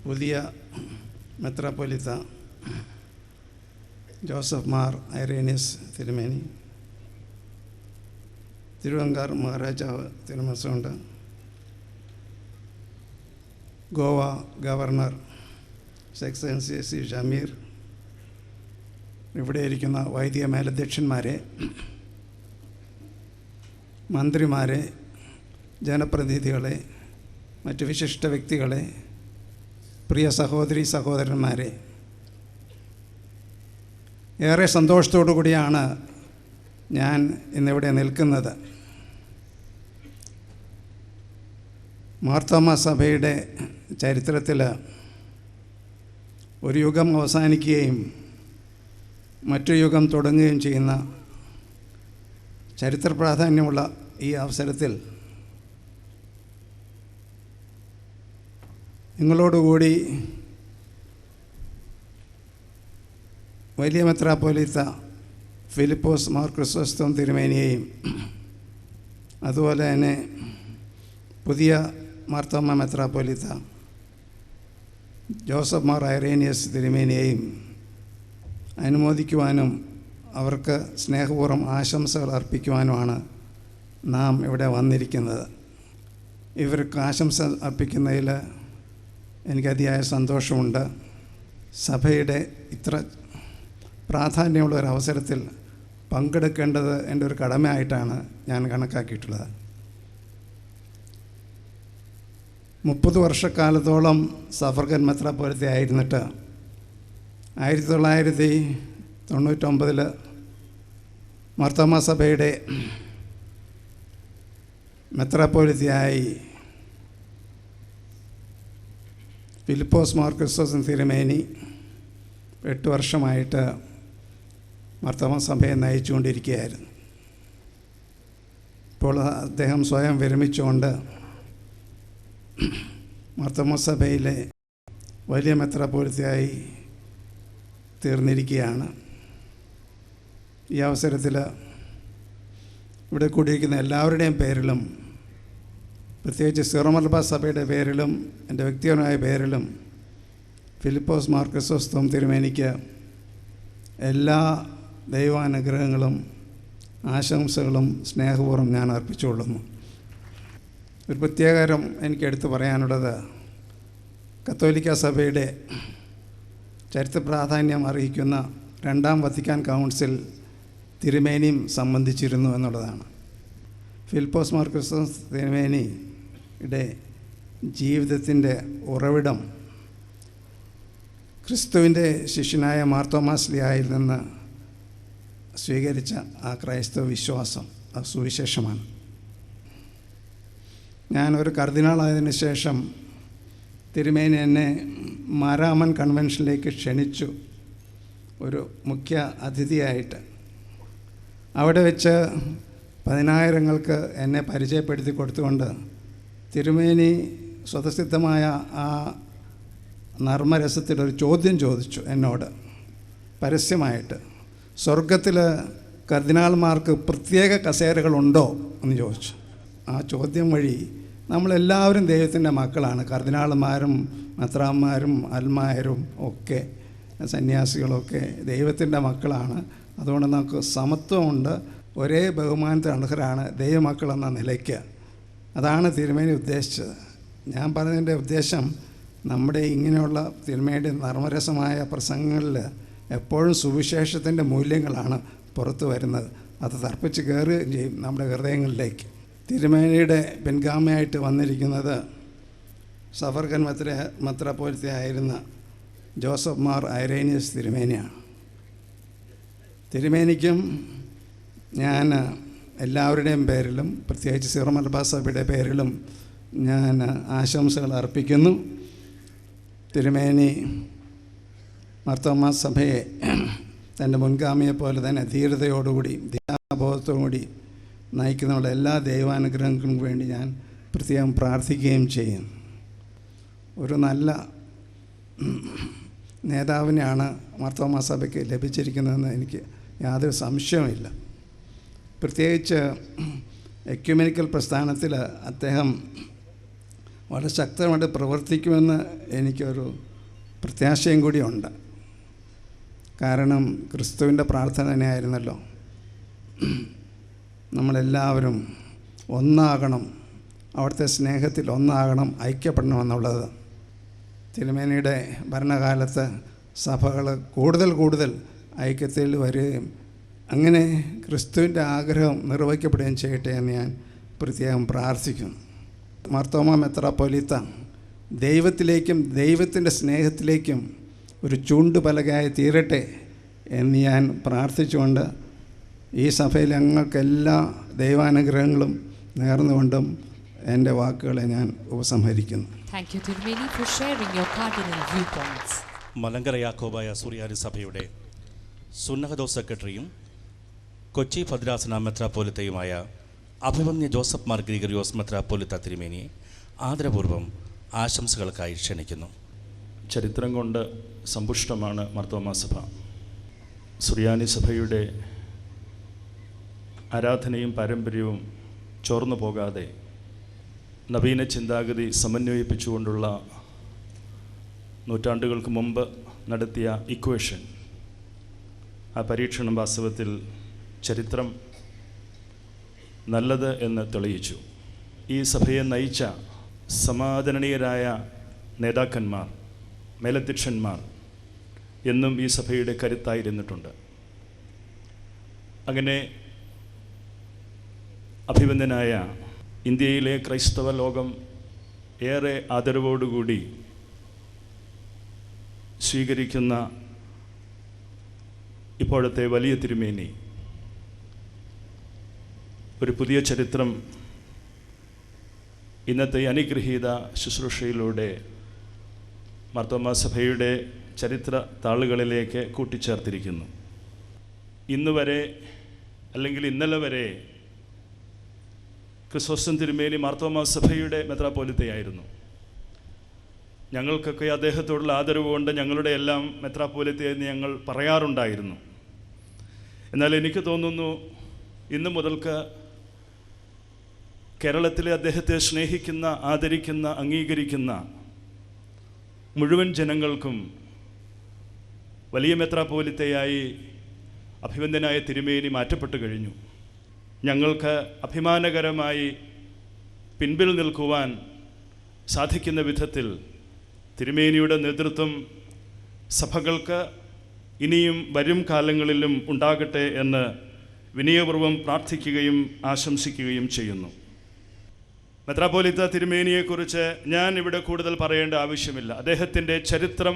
പുതിയ മെത്രാപ്പൊലീത്ത ജോസഫ് മാർ ഐറേനിയസ് തിരുമേനി, തിരുവങ്കാർ മഹാരാജാവ് തിരുമനസുണ്ട്, ഗോവ ഗവർണർ എക്സലൻസി സി ഷമീർ, ഇവിടെ ഇരിക്കുന്ന വൈദിക മേലധ്യക്ഷന്മാരെ, മന്ത്രിമാരെ, ജനപ്രതിനിധികളെ, മറ്റ് വിശിഷ്ട വ്യക്തികളെ, പ്രിയ സഹോദരി സഹോദരന്മാരെ, ഏറെ സന്തോഷത്തോടു കൂടിയാണ് ഞാൻ ഇന്നിവിടെ നിൽക്കുന്നത്. മാർത്തോമാ സഭയുടെ ചരിത്രത്തിൽ ഒരു യുഗം അവസാനിക്കുകയും മറ്റൊരു യുഗം തുടങ്ങുകയും ചെയ്യുന്ന ചരിത്ര പ്രാധാന്യമുള്ള ഈ അവസരത്തിൽ നിങ്ങളോടുകൂടി വലിയ മെത്രാപ്പൊലീത്ത ഫിലിപ്പോസ് മാർ ക്രിസോസ്റ്റം തിരുമേനിയെയും അതുപോലെ തന്നെ പുതിയ മാർത്തോമാ മെത്രാപ്പൊലീത്ത ജോസഫ് മാർ ഐറേനിയസ് തിരുമേനിയെയും അനുമോദിക്കുവാനും അവർക്ക് സ്നേഹപൂർവ്വം ആശംസകൾ അർപ്പിക്കുവാനുമാണ് നാം ഇവിടെ വന്നിരിക്കുന്നത്. ഇവർക്ക് ആശംസ അർപ്പിക്കുന്നതിൽ എനിക്ക് അതിയായ സന്തോഷമുണ്ട്. സഭയുടെ ഇത്ര പ്രാധാന്യമുള്ള ഒരു അവസരത്തിൽ പങ്കെടുക്കേണ്ടത് എൻ്റെ ഒരു കടമയായിട്ടാണ് ഞാൻ കണക്കാക്കിയിട്ടുള്ളത്. 30 വർഷക്കാലത്തോളം സഫർഗൻ മെത്രാപ്പൊലീത്ത ആയിരുന്നിട്ട് 1999 മാർത്തോമാ സഭയുടെ മെത്രാപ്പൊലീത്തയായി ഫിലിപ്പോസ് മാർ ക്രിസോസ്റ്റം തിരുമേനി 8 വർഷമായിട്ട് മാർത്തോമാ സഭയെ നയിച്ചുകൊണ്ടിരിക്കുകയായിരുന്നു. ഇപ്പോൾ അദ്ദേഹം സ്വയം വിരമിച്ചുകൊണ്ട് മാർത്തോമാ സഭയിലെ വലിയ മെത്രാപ്പൊലീത്തയായി തീർന്നിരിക്കുകയാണ്. ഈ അവസരത്തിൽ ഇവിടെ കൂടിയിരിക്കുന്ന എല്ലാവരുടെയും പേരിലും, പ്രത്യേകിച്ച് സീറോ മലബാർ സഭയുടെ പേരിലും എൻ്റെ വ്യക്തിപരമായ പേരിലും ഫിലിപ്പോസ് മാർ ക്രിസോസ്റ്റം തിരുമേനിക്ക് എല്ലാ ദൈവാനുഗ്രഹങ്ങളും ആശംസകളും സ്നേഹപൂർവ്വം ഞാൻ അർപ്പിച്ചുകൊള്ളുന്നു. ഒരു പ്രത്യേകം എനിക്ക് എടുത്തു പറയാനുള്ളത്, കത്തോലിക്ക സഭയുടെ ചരിത്ര പ്രാധാന്യം അറിയിക്കുന്ന രണ്ടാം വത്തിക്കാൻ കൗൺസിൽ തിരുമേനിയും സംബന്ധിച്ചിരുന്നു എന്നുള്ളതാണ്. ഫിലിപ്പോസ് മാർ ക്രിസ്തോസ് തിരുമേനിയുടെ ജീവിതത്തിൻ്റെ ഉറവിടം ക്രിസ്തുവിൻ്റെ ശിഷ്യനായ മാർത്തോമാ ശ്ലീഹായിൽ നിന്ന് സ്വീകരിച്ച ആ ക്രൈസ്തവ വിശ്വാസം, ആ സുവിശേഷമാണ്. ഞാനൊരു കർദിനാളായതിനു ശേഷം തിരുമേനി എന്നെ മാരാമൻ കൺവെൻഷനിലേക്ക് ക്ഷണിച്ചു, ഒരു മുഖ്യ അതിഥിയായിട്ട്. അവിടെ വെച്ച് 10,000-ങ്ങൾക്ക് എന്നെ പരിചയപ്പെടുത്തി കൊടുത്തുകൊണ്ട് തിരുമേനി സ്വതസിദ്ധമായ ആ നർമ്മരസത്തിലൊരു ചോദ്യം ചോദിച്ചു എന്നോട് പരസ്യമായിട്ട്. സ്വർഗത്തിൽ കർദിനാൾമാർക്ക് പ്രത്യേക കസേരകളുണ്ടോ എന്ന് ചോദിച്ചു. ആ ചോദ്യം വഴി നമ്മളെല്ലാവരും ദൈവത്തിൻ്റെ മക്കളാണ്. കർദിനാൾമാരും മെത്രാന്മാരും അൽമായരും ഒക്കെ സന്യാസികളൊക്കെ ദൈവത്തിൻ്റെ മക്കളാണ്. അതുകൊണ്ട് നമുക്ക് സമത്വമുണ്ട്, ഒരേ ബഹുമാനത്തിന് അർഹരാണ് ദൈവമക്കളെന്ന നിലയ്ക്ക്. അതാണ് തിരുമേനി ഉദ്ദേശിച്ചത്. ഞാൻ പറഞ്ഞതിൻ്റെ ഉദ്ദേശം, നമ്മുടെ ഇങ്ങനെയുള്ള തിരുമേനിയുടെ നർമ്മരസമായ പ്രസംഗങ്ങളിൽ എപ്പോഴും സുവിശേഷത്തിൻ്റെ മൂല്യങ്ങളാണ് പുറത്തു വരുന്നത്. അത് തർപ്പിച്ച് കയറുകയും ചെയ്യും നമ്മുടെ ഹൃദയങ്ങളിലേക്ക്. തിരുമേനിയുടെ പിൻഗാമിയായിട്ട് വന്നിരിക്കുന്നത് സഫർഗൻ മെത്രാപ്പോലിത്തയായിരുന്ന ജോസഫ് മാർ ഐറേനിയസ് തിരുമേനിയാണ്. തിരുമേനിക്കും ഞാൻ എല്ലാവരുടെയും പേരിലും, പ്രത്യേകിച്ച് സീറോ മലബാർ സഭയുടെ പേരിലും ഞാൻ ആശംസകൾ അർപ്പിക്കുന്നു. തിരുമേനി മാർത്തോമാ സഭയെ തൻ്റെ മുൻഗാമിയെപ്പോലെ തന്നെ ധീരതയോടുകൂടി ദയാബോധത്തോടുകൂടി നയിക്കുന്നവരുടെ എല്ലാ ദൈവാനുഗ്രഹങ്ങൾക്കും വേണ്ടി ഞാൻ പ്രത്യേകം പ്രാർത്ഥിക്കുകയും ചെയ്യും. ഒരു നല്ല നേതാവിനെയാണ് മാർത്തോമാ സഭയ്ക്ക് ലഭിച്ചിരിക്കുന്നതെന്ന് എനിക്ക് യാതൊരു സംശയവുമില്ല. പ്രത്യേകിച്ച് എക്യുമെനിക്കൽ പ്രസ്ഥാനത്തിൽ അദ്ദേഹം വളരെ ശക്തമായിട്ട് പ്രവർത്തിക്കുമെന്ന് എനിക്കൊരു പ്രത്യാശയും കൂടിയുണ്ട്. കാരണം ക്രിസ്തുവിൻ്റെ പ്രാർത്ഥന തന്നെയായിരുന്നല്ലോ, നമ്മളെല്ലാവരും ഒന്നാകണം, അവിടുത്തെ സ്നേഹത്തിൽ ഒന്നാകണം, ഐക്യപ്പെടണമെന്നുള്ളത്. തിരുമേനിയുടെ ഭരണകാലത്ത് സഭകൾ കൂടുതൽ ഐക്യത്തിൽ വരികയും അങ്ങനെ ക്രിസ്തുവിൻ്റെ ആഗ്രഹം നിർവഹിക്കപ്പെടുകയും ചെയ്യട്ടെ എന്ന് ഞാൻ പ്രത്യേകം പ്രാർത്ഥിക്കുന്നു. മാർത്തോമാ മെത്രാപ്പൊലീത്ത ദൈവത്തിലേക്കും ദൈവത്തിൻ്റെ സ്നേഹത്തിലേക്കും ഒരു ചൂണ്ടുപലകയായി തീരട്ടെ എന്ന് ഞാൻ പ്രാർത്ഥിച്ചുകൊണ്ട് ഈ സഭയിലെ അംഗങ്ങൾക്കെല്ലാ ദൈവാനുഗ്രഹങ്ങളും നേർന്നുകൊണ്ടും എൻ്റെ വാക്കുകളെ ഞാൻ ഉപസംഹരിക്കുന്നു.
Thank you, Tirumeni, for sharing your cardinal viewpoints.
Malankara Yakobaya Suriyani സഭയുടെ സുന്നഹദോ സെക്രട്ടറിയും കൊച്ചി ഭദ്രാസന മെത്രാപ്പോലിത്തയുമായ അഭിമന്യ ജോസഫ് മാർ ഗ്രിഗറിയോസ് മെത്രാപ്പോലിത്ത തിരുമേനിയെ ആദരപൂർവ്വം ആശംസകൾക്കായി ക്ഷണിക്കുന്നു.
ചരിത്രം കൊണ്ട് സമ്പുഷ്ടമാണ് മാർത്തോമാ സഭ. സുറിയാനി സഭയുടെ ആരാധനയും പാരമ്പര്യവും ചോർന്നു പോകാതെ നവീന ചിന്താഗതി സമന്വയിപ്പിച്ചുകൊണ്ടുള്ള നൂറ്റാണ്ടുകൾക്ക് മുമ്പ് നടത്തിയ ഇക്വേഷൻ, ആ പരീക്ഷണം വാസ്തവത്തിൽ ചരിത്രം നല്ലത് എന്ന് തെളിയിച്ചു. ഈ സഭയെ നയിച്ച സമാദരണീയരായ നേതാക്കന്മാർ, മേലധ്യക്ഷന്മാർ എന്നും ഈ സഭയുടെ കരുത്തായിരുന്നിട്ടുണ്ട്. അങ്ങനെ അഭിവന്ദനായ ഇന്ത്യയിലെ ക്രൈസ്തവ ലോകം ഏറെ ആദരവോടുകൂടി സ്വീകരിക്കുന്ന ഇപ്പോഴത്തെ വലിയ തിരുമേനി ഒരു പുതിയ ചരിത്രം ഇന്നത്തെ അനുഗ്രഹീത ശുശ്രൂഷയിലൂടെ മാർത്തോമാ സഭയുടെ ചരിത്ര താളുകളിലേക്ക് കൂട്ടിച്ചേർത്തിരിക്കുന്നു. ഇന്ന് വരെ അല്ലെങ്കിൽ ഇന്നലെ വരെ ക്രിസോസ്റ്റം തിരുമേനി മാർത്തോമാ സഭയുടെ മെത്രാപ്പോലിത്തയായിരുന്നു. ഞങ്ങൾക്കൊക്കെ അദ്ദേഹത്തോടുള്ള ആദരവ് കൊണ്ട് ഞങ്ങളുടെ എല്ലാം മെത്രാപ്പോലിത്തയെന്ന് ഞങ്ങൾ പറയാറുണ്ടായിരുന്നു. എന്നാൽ എനിക്ക് തോന്നുന്നു ഇന്നു മുതൽക്ക് കേരളത്തിലെ അദ്ദേഹത്തെ സ്നേഹിക്കുന്ന, ആദരിക്കുന്ന, അംഗീകരിക്കുന്ന മുഴുവൻ ജനങ്ങൾക്കും വലിയ മെത്രാപ്പോലിത്തയായി അഭിവന്ദ്യനായ തിരുമേനി മാറ്റപ്പെട്ടു കഴിഞ്ഞു. ഞങ്ങൾക്ക് അഭിമാനകരമായി പിൻപിൽ നിൽക്കുവാൻ സാധിക്കുന്ന വിധത്തിൽ തിരുമേനിയുടെ നേതൃത്വം സഭകൾക്ക് ഇനിയും വരും കാലങ്ങളിലും ഉണ്ടാകട്ടെ എന്ന് വിനയപൂർവ്വം പ്രാർത്ഥിക്കുകയും ആശംസിക്കുകയും ചെയ്യുന്നു. മെത്രാപ്പോലീത്ത തിരുമേനിയെക്കുറിച്ച് ഞാൻ ഇവിടെ കൂടുതൽ പറയേണ്ട ആവശ്യമില്ല. അദ്ദേഹത്തിൻ്റെ ചരിത്രം,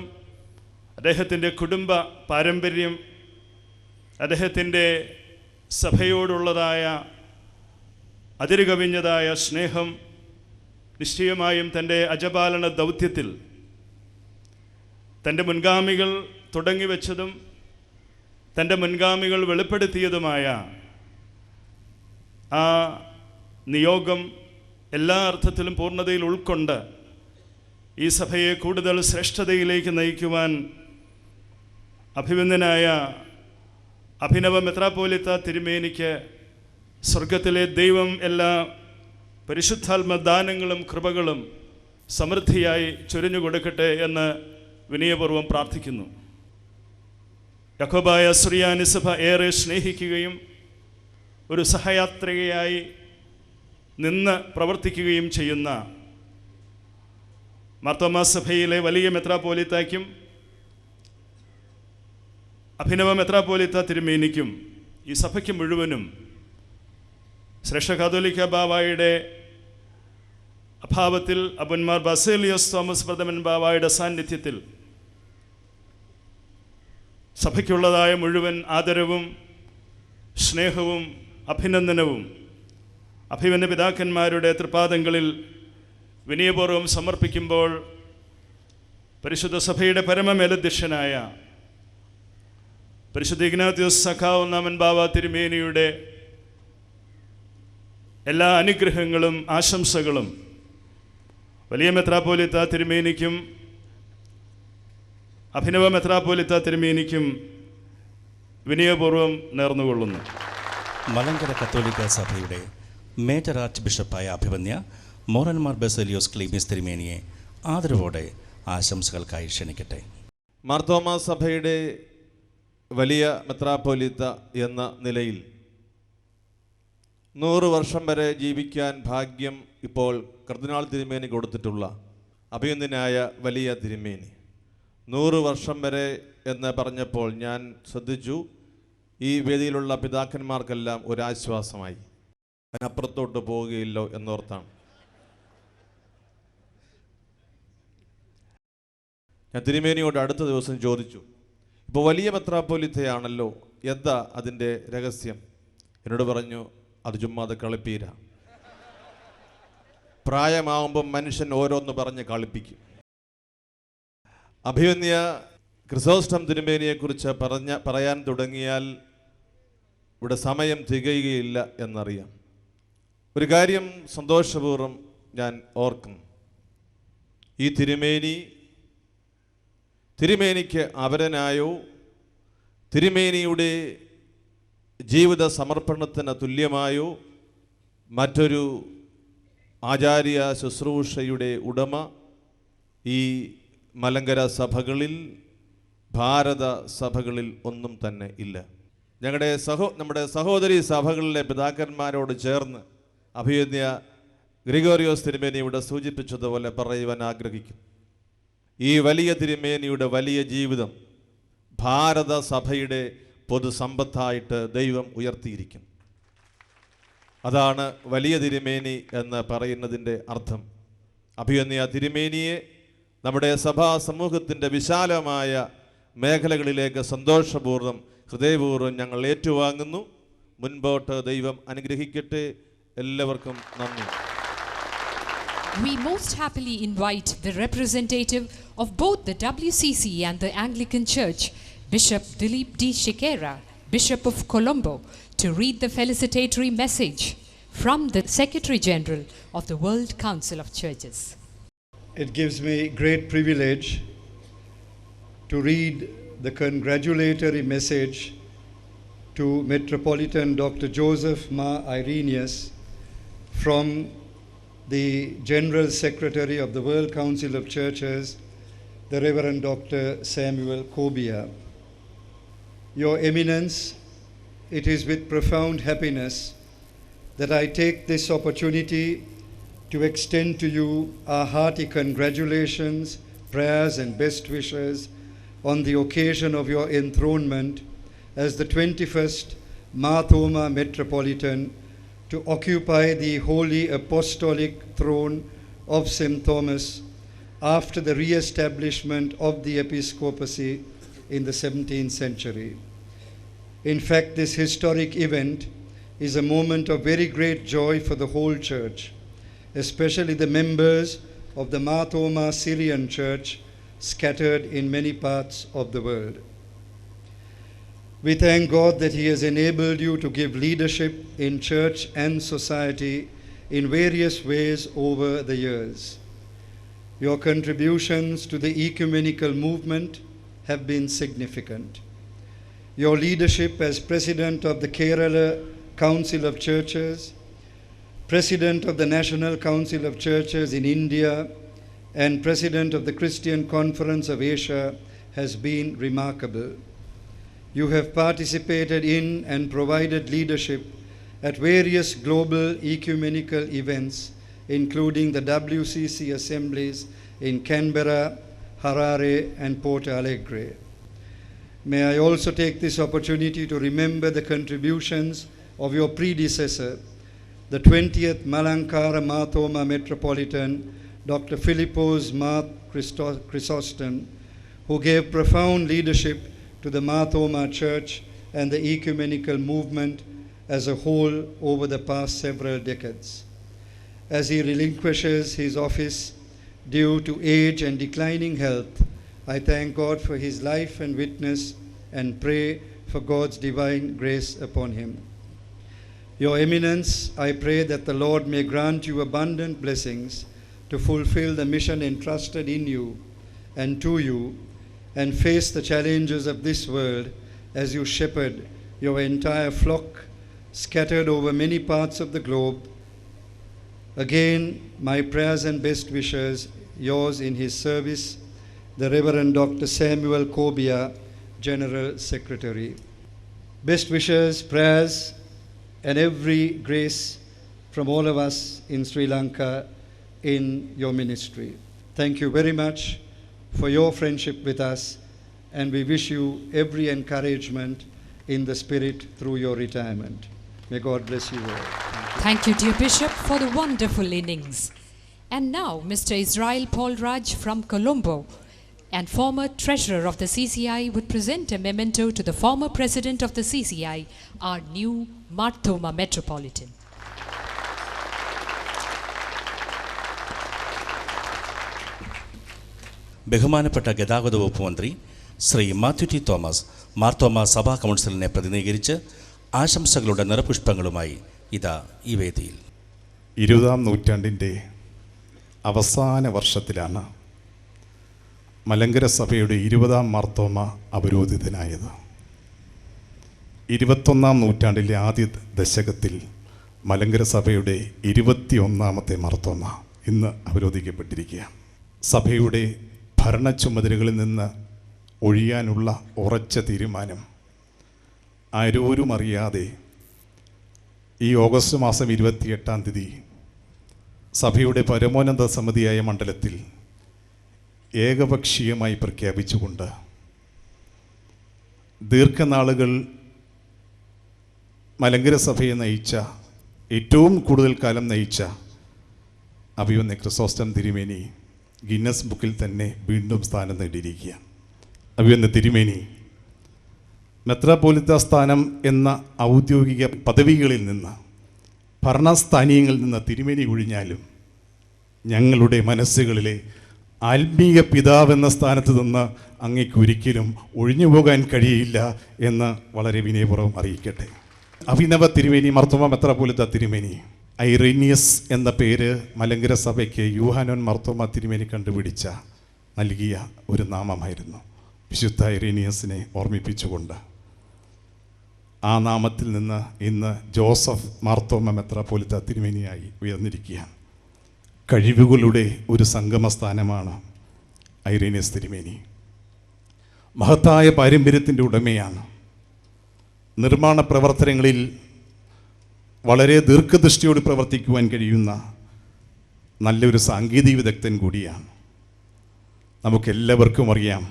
അദ്ദേഹത്തിൻ്റെ കുടുംബ പാരമ്പര്യം, അദ്ദേഹത്തിൻ്റെ സഭയോടുള്ളതായ അതിരുകവിഞ്ഞതായ സ്നേഹം നിശ്ചയമായും തൻ്റെ അജപാലന ദൗത്യത്തിൽ തൻ്റെ മുൻഗാമികൾ തുടങ്ങിവെച്ചതും തൻ്റെ മുൻഗാമികൾ വെളിപ്പെടുത്തിയതുമായ ആ നിയോഗം എല്ലാ അർത്ഥത്തിലും പൂർണ്ണതയിൽ ഉൾക്കൊണ്ട് ഈ സഭയെ കൂടുതൽ ശ്രേഷ്ഠതയിലേക്ക് നയിക്കുവാൻ അഭിവന്ദ്യനായ അഭിനവ മെത്രാപ്പോലീത്ത തിരുമേനിക്ക് സ്വർഗത്തിലെ ദൈവം എല്ലാ പരിശുദ്ധാത്മദാനങ്ങളും കൃപകളും സമൃദ്ധിയായി ചൊരിഞ്ഞു കൊടുക്കട്ടെ എന്ന് വിനയപൂർവ്വം പ്രാർത്ഥിക്കുന്നു. യാക്കോബായ സുറിയാനി സഭ ഏറെ സ്നേഹിക്കുകയും ഒരു സഹയാത്രികയായി നിന്ന് പ്രവർത്തിക്കുകയും ചെയ്യുന്ന മാർത്തോമാ സഭയിലെ വലിയ മെത്രാപ്പോലീത്തായ്ക്കും അഭിനവ മെത്രാപ്പോലീത്ത തിരുമേനിക്കും ഈ സഭയ്ക്ക് മുഴുവനും ശ്രേഷ്ഠ കാതോലിക്ക ബാവായുടെ അഭാവത്തിൽ അബുന്മാർ ബസേലിയോസ് തോമസ് പ്രഥമൻ ബാവായുടെ സാന്നിധ്യത്തിൽ സഭയ്ക്കുള്ളതായ മുഴുവൻ ആദരവും സ്നേഹവും അഭിനന്ദനവും അഭിമന്യ പിതാക്കന്മാരുടെ തൃപാദങ്ങളിൽ വിനയപൂർവ്വം സമർപ്പിക്കുമ്പോൾ പരിശുദ്ധ സഭയുടെ പരമമേലധ്യക്ഷനായ പരിശുദ്ധ ഇഗ്നാത്യോസ് സഖാവ് ഒന്നാമൻ ബാവ തിരുമേനിയുടെ എല്ലാ അനുഗ്രഹങ്ങളും ആശംസകളും വലിയ മെത്രാപ്പോലീത്ത തിരുമേനിക്കും അഭിനവ മെത്രാപ്പോലീത്ത തിരുമേനിക്കും വിനയപൂർവ്വം നേർന്നുകൊള്ളുന്നു.
മലങ്കര കത്തോലിക്ക സഭയുടെ മേജർ ആർച്ച് ബിഷപ്പായ അഭിവന്യ മോറൻമാർ ബസേലിയോസ് ക്ലീമീസ് തിരുമേനിയെ ആദരവോടെ ആശംസകൾക്കായി ക്ഷണിക്കട്ടെ.
മാർത്തോമാ സഭയുടെ വലിയ മെത്രാപ്പോലീത്ത എന്ന നിലയിൽ 100 വർഷം വരെ ജീവിക്കാൻ ഭാഗ്യം ഇപ്പോൾ കർദിനാൾ തിരുമേനി കൊടുത്തിട്ടുള്ള അഭിനന്ദനായ വലിയ തിരുമേനി 100 വർഷം വരെ എന്ന് പറഞ്ഞപ്പോൾ ഞാൻ ശ്രദ്ധിച്ചു, ഈ വേദിയിലുള്ള പിതാക്കന്മാർക്കെല്ലാം ഒരാശ്വാസമായി. അതിനപ്പുറത്തോട്ട് പോവുകയില്ലോ എന്നോർത്താണ്. ഞാൻ തിരുമേനിയോട് അടുത്ത ദിവസം ചോദിച്ചു, ഇപ്പോൾ വലിയ മെത്രാപ്പോലീത്തയാണല്ലോ, എന്താ അതിൻ്റെ രഹസ്യം? എന്നോട് പറഞ്ഞു, അത് ചുമ്മാതെ കളിപ്പീര. പ്രായമാകുമ്പം മനുഷ്യൻ ഓരോന്ന് പറഞ്ഞ് കളിപ്പിക്കും. അഭിവന്യ ക്രിസോസ്റ്റം തിരുമേനിയെക്കുറിച്ച് പറയാൻ തുടങ്ങിയാൽ ഇവിടെ സമയം തികയുകയില്ല എന്നറിയാം. ഒരു കാര്യം സന്തോഷപൂർവ്വം ഞാൻ ഓർക്കുന്നു. ഈ തിരുമേനിക്ക് അപരനായോ തിരുമേനിയുടെ ജീവിത സമർപ്പണത്തിന് തുല്യമായോ മറ്റൊരു ആചാര്യ ശുശ്രൂഷയുടെ ഉടമ ഈ മലങ്കര സഭകളിൽ, ഭാരത സഭകളിൽ ഒന്നും തന്നെ ഇല്ല. നമ്മുടെ സഹോദരി സഭകളിലെ പിതാക്കന്മാരോട് ചേർന്ന് അഭിവന്യ ഗ്രിഗോറിയോസ് തിരുമേനി ഇവിടെ സൂചിപ്പിച്ചതുപോലെ പറയുവാൻ ആഗ്രഹിക്കും. ഈ വലിയ തിരുമേനിയുടെ വലിയ ജീവിതം ഭാരത സഭയുടെ പൊതുസമ്പത്തായിട്ട് ദൈവം ഉയർത്തിയിരിക്കും. അതാണ് വലിയ തിരുമേനി എന്ന് പറയുന്നതിൻ്റെ അർത്ഥം. അഭിവന്യ തിരുമേനിയെ നമ്മുടെ സഭാ സമൂഹത്തിൻ്റെ വിശാലമായ മേഖലകളിലേക്ക് സന്തോഷപൂർവ്വം ഹൃദയപൂർവ്വം ഞങ്ങൾ ഏറ്റുവാങ്ങുന്നു. മുൻപോട്ട് ദൈവം അനുഗ്രഹിക്കട്ടെ. എല്ലാവർക്കും നന്ദി.
We most happily invite the representative of both the WCC and the Anglican Church, Bishop Dilip D. Shikera, Bishop of Colombo, to read the felicitatory message from the Secretary General of the World Council of Churches.
It gives me great privilege to read the congratulatory message to Metropolitan Dr. Joseph Ma Irenaeus from the General Secretary of the World Council of Churches, the Reverend Dr. Samuel Kobia. Your Eminence, it is with profound happiness that I take this opportunity to extend to you our hearty congratulations, prayers, and best wishes on the occasion of your enthronement as the 21st Mar Thoma Metropolitan to occupy the Holy Apostolic Throne of St. Thomas after the re-establishment of the episcopacy in the 17th century. In fact, this historic event is a moment of very great joy for the whole Church, especially the members of the Mar Thoma Syrian Church scattered in many parts of the world. We thank God that He has enabled you to give leadership in church and society in various ways over the years. Your contributions to the ecumenical movement have been significant. Your leadership as President of the Kerala Council of Churches, President of the National Council of Churches in India, and President of the Christian Conference of Asia has been remarkable. You have participated in and provided leadership at various global ecumenical events, including the WCC assemblies in Canberra, Harare, and Porto Alegre. May I also take this opportunity to remember the contributions of your predecessor, the 20th Malankara Mar Thoma Metropolitan, Dr. Philippos Mar Chrysostom, who gave profound leadership to the Mar Thoma Church and the ecumenical movement as a whole over the past several decades. As he relinquishes his office due to age and declining health, I thank God for his life and witness and pray for God's divine grace upon him. Your Eminence, I pray that the Lord may grant you abundant blessings to fulfill the mission entrusted in you and to you, and face the challenges of this world as you shepherd your entire flock scattered over many parts of the globe. Again, my prayers and best wishes, yours in his service, the Reverend Dr. Samuel Kobia, General Secretary. Best wishes, prayers, and every grace from all of us in Sri Lanka in your ministry. Thank you very much for your friendship with us, and we wish you every encouragement in the spirit through your retirement. May God bless you all.
Thank you, dear Bishop, for the wonderful innings. And now, Mr. Israel Paul Raj from Colombo and former treasurer of the CCI would present a memento to the former president of the CCI, our new Mar Thoma Metropolitan.
ബഹുമാനപ്പെട്ട ഗതാഗത വകുപ്പ് മന്ത്രി Shri Mathew T Thomas Mar തോമ സഭാ കൗൺസിലിനെ പ്രതിനിധീകരിച്ച് ആശംസകളുടെ നിറപുഷ്പങ്ങളുമായി ഇതാ ഈ വേദിയിൽ.
20-ാം നൂറ്റാണ്ടിൻ്റെ അവസാന വർഷത്തിലാണ് മലങ്കര സഭയുടെ 20-ാം മാർ തോമ അവരോധിതനായത്. 21-ാം നൂറ്റാണ്ടിലെ ആദ്യ ദശകത്തിൽ മലങ്കര സഭയുടെ 21-ാമത്തെ മാർ തോമ ഇന്ന് അവരോധിക്കപ്പെട്ടിരിക്കുകയാണ്. സഭയുടെ ഭരണ ചുമതലകളിൽ നിന്ന് ഒഴിയാനുള്ള ഉറച്ച തീരുമാനം ആരോരും അറിയാതെ ഈ ഓഗസ്റ്റ് മാസം 28-ാം തീയതി സഭയുടെ പരമോന്നത സമിതിയായ മണ്ഡലത്തിൽ ഏകപക്ഷീയമായി പ്രഖ്യാപിച്ചുകൊണ്ട് ദീർഘനാളുകൾ മലങ്കര സഭയെ നയിച്ച, ഏറ്റവും കൂടുതൽ കാലം നയിച്ച അഭിവന്യ ക്രിസോസ്റ്റം തിരുമേനി ഗിന്നസ് ബുക്കിൽ തന്നെ വീണ്ടും സ്ഥാനം നേടിയിരിക്കുകയാണ്. അഭിവന്യ തിരുമേനി മെത്രാപ്പോലിത്ത സ്ഥാനം എന്ന ഔദ്യോഗിക പദവികളിൽ നിന്ന്, ഭരണസ്ഥാനീയങ്ങളിൽ നിന്ന് തിരുമേനി ഒഴിഞ്ഞാലും ഞങ്ങളുടെ മനസ്സുകളിലെ ആത്മീയ പിതാവെന്ന സ്ഥാനത്ത് നിന്ന് അങ്ങേക്ക് ഒരിക്കലും ഒഴിഞ്ഞു പോകാൻ കഴിയില്ല എന്ന് വളരെ വിനയപൂർവ്വം അറിയിക്കട്ടെ. അഭിനവ തിരുമേനി മാർ തോമ മെത്രാപ്പോലിത്ത തിരുമേനി ഐറേനിയസ് എന്ന പേര് മലങ്കര സഭയ്ക്ക് യൂഹാനോൻ മാർ തോമ തിരുമേനി കണ്ടുപിടിച്ച നൽകിയ ഒരു നാമമായിരുന്നു. വിശുദ്ധ ഐറേനിയസിനെ ഓർമ്മിപ്പിച്ചുകൊണ്ട് ആ നാമത്തിൽ നിന്ന് ഇന്ന് ജോസഫ് മാർ തോമ മെത്രാപ്പോലിത്ത തിരുമേനിയായി ഉയർന്നിരിക്കുകയാണ്. കഴിവുകളുടെ ഒരു സംഗമസ്ഥാനമാണ് ഐറേനിയസ് തിരുമേനി. മഹത്തായ പാരമ്പര്യത്തിൻ്റെ ഉടമയാണ്. നിർമ്മാണ പ്രവർത്തനങ്ങളിൽ വളരെ ദീർഘദൃഷ്ടിയോട് പ്രവർത്തിക്കുവാൻ കഴിയുന്ന നല്ലൊരു സാങ്കേതിക വിദഗ്ധൻ കൂടിയാണ്. നമുക്കെല്ലാവർക്കും അറിയാം,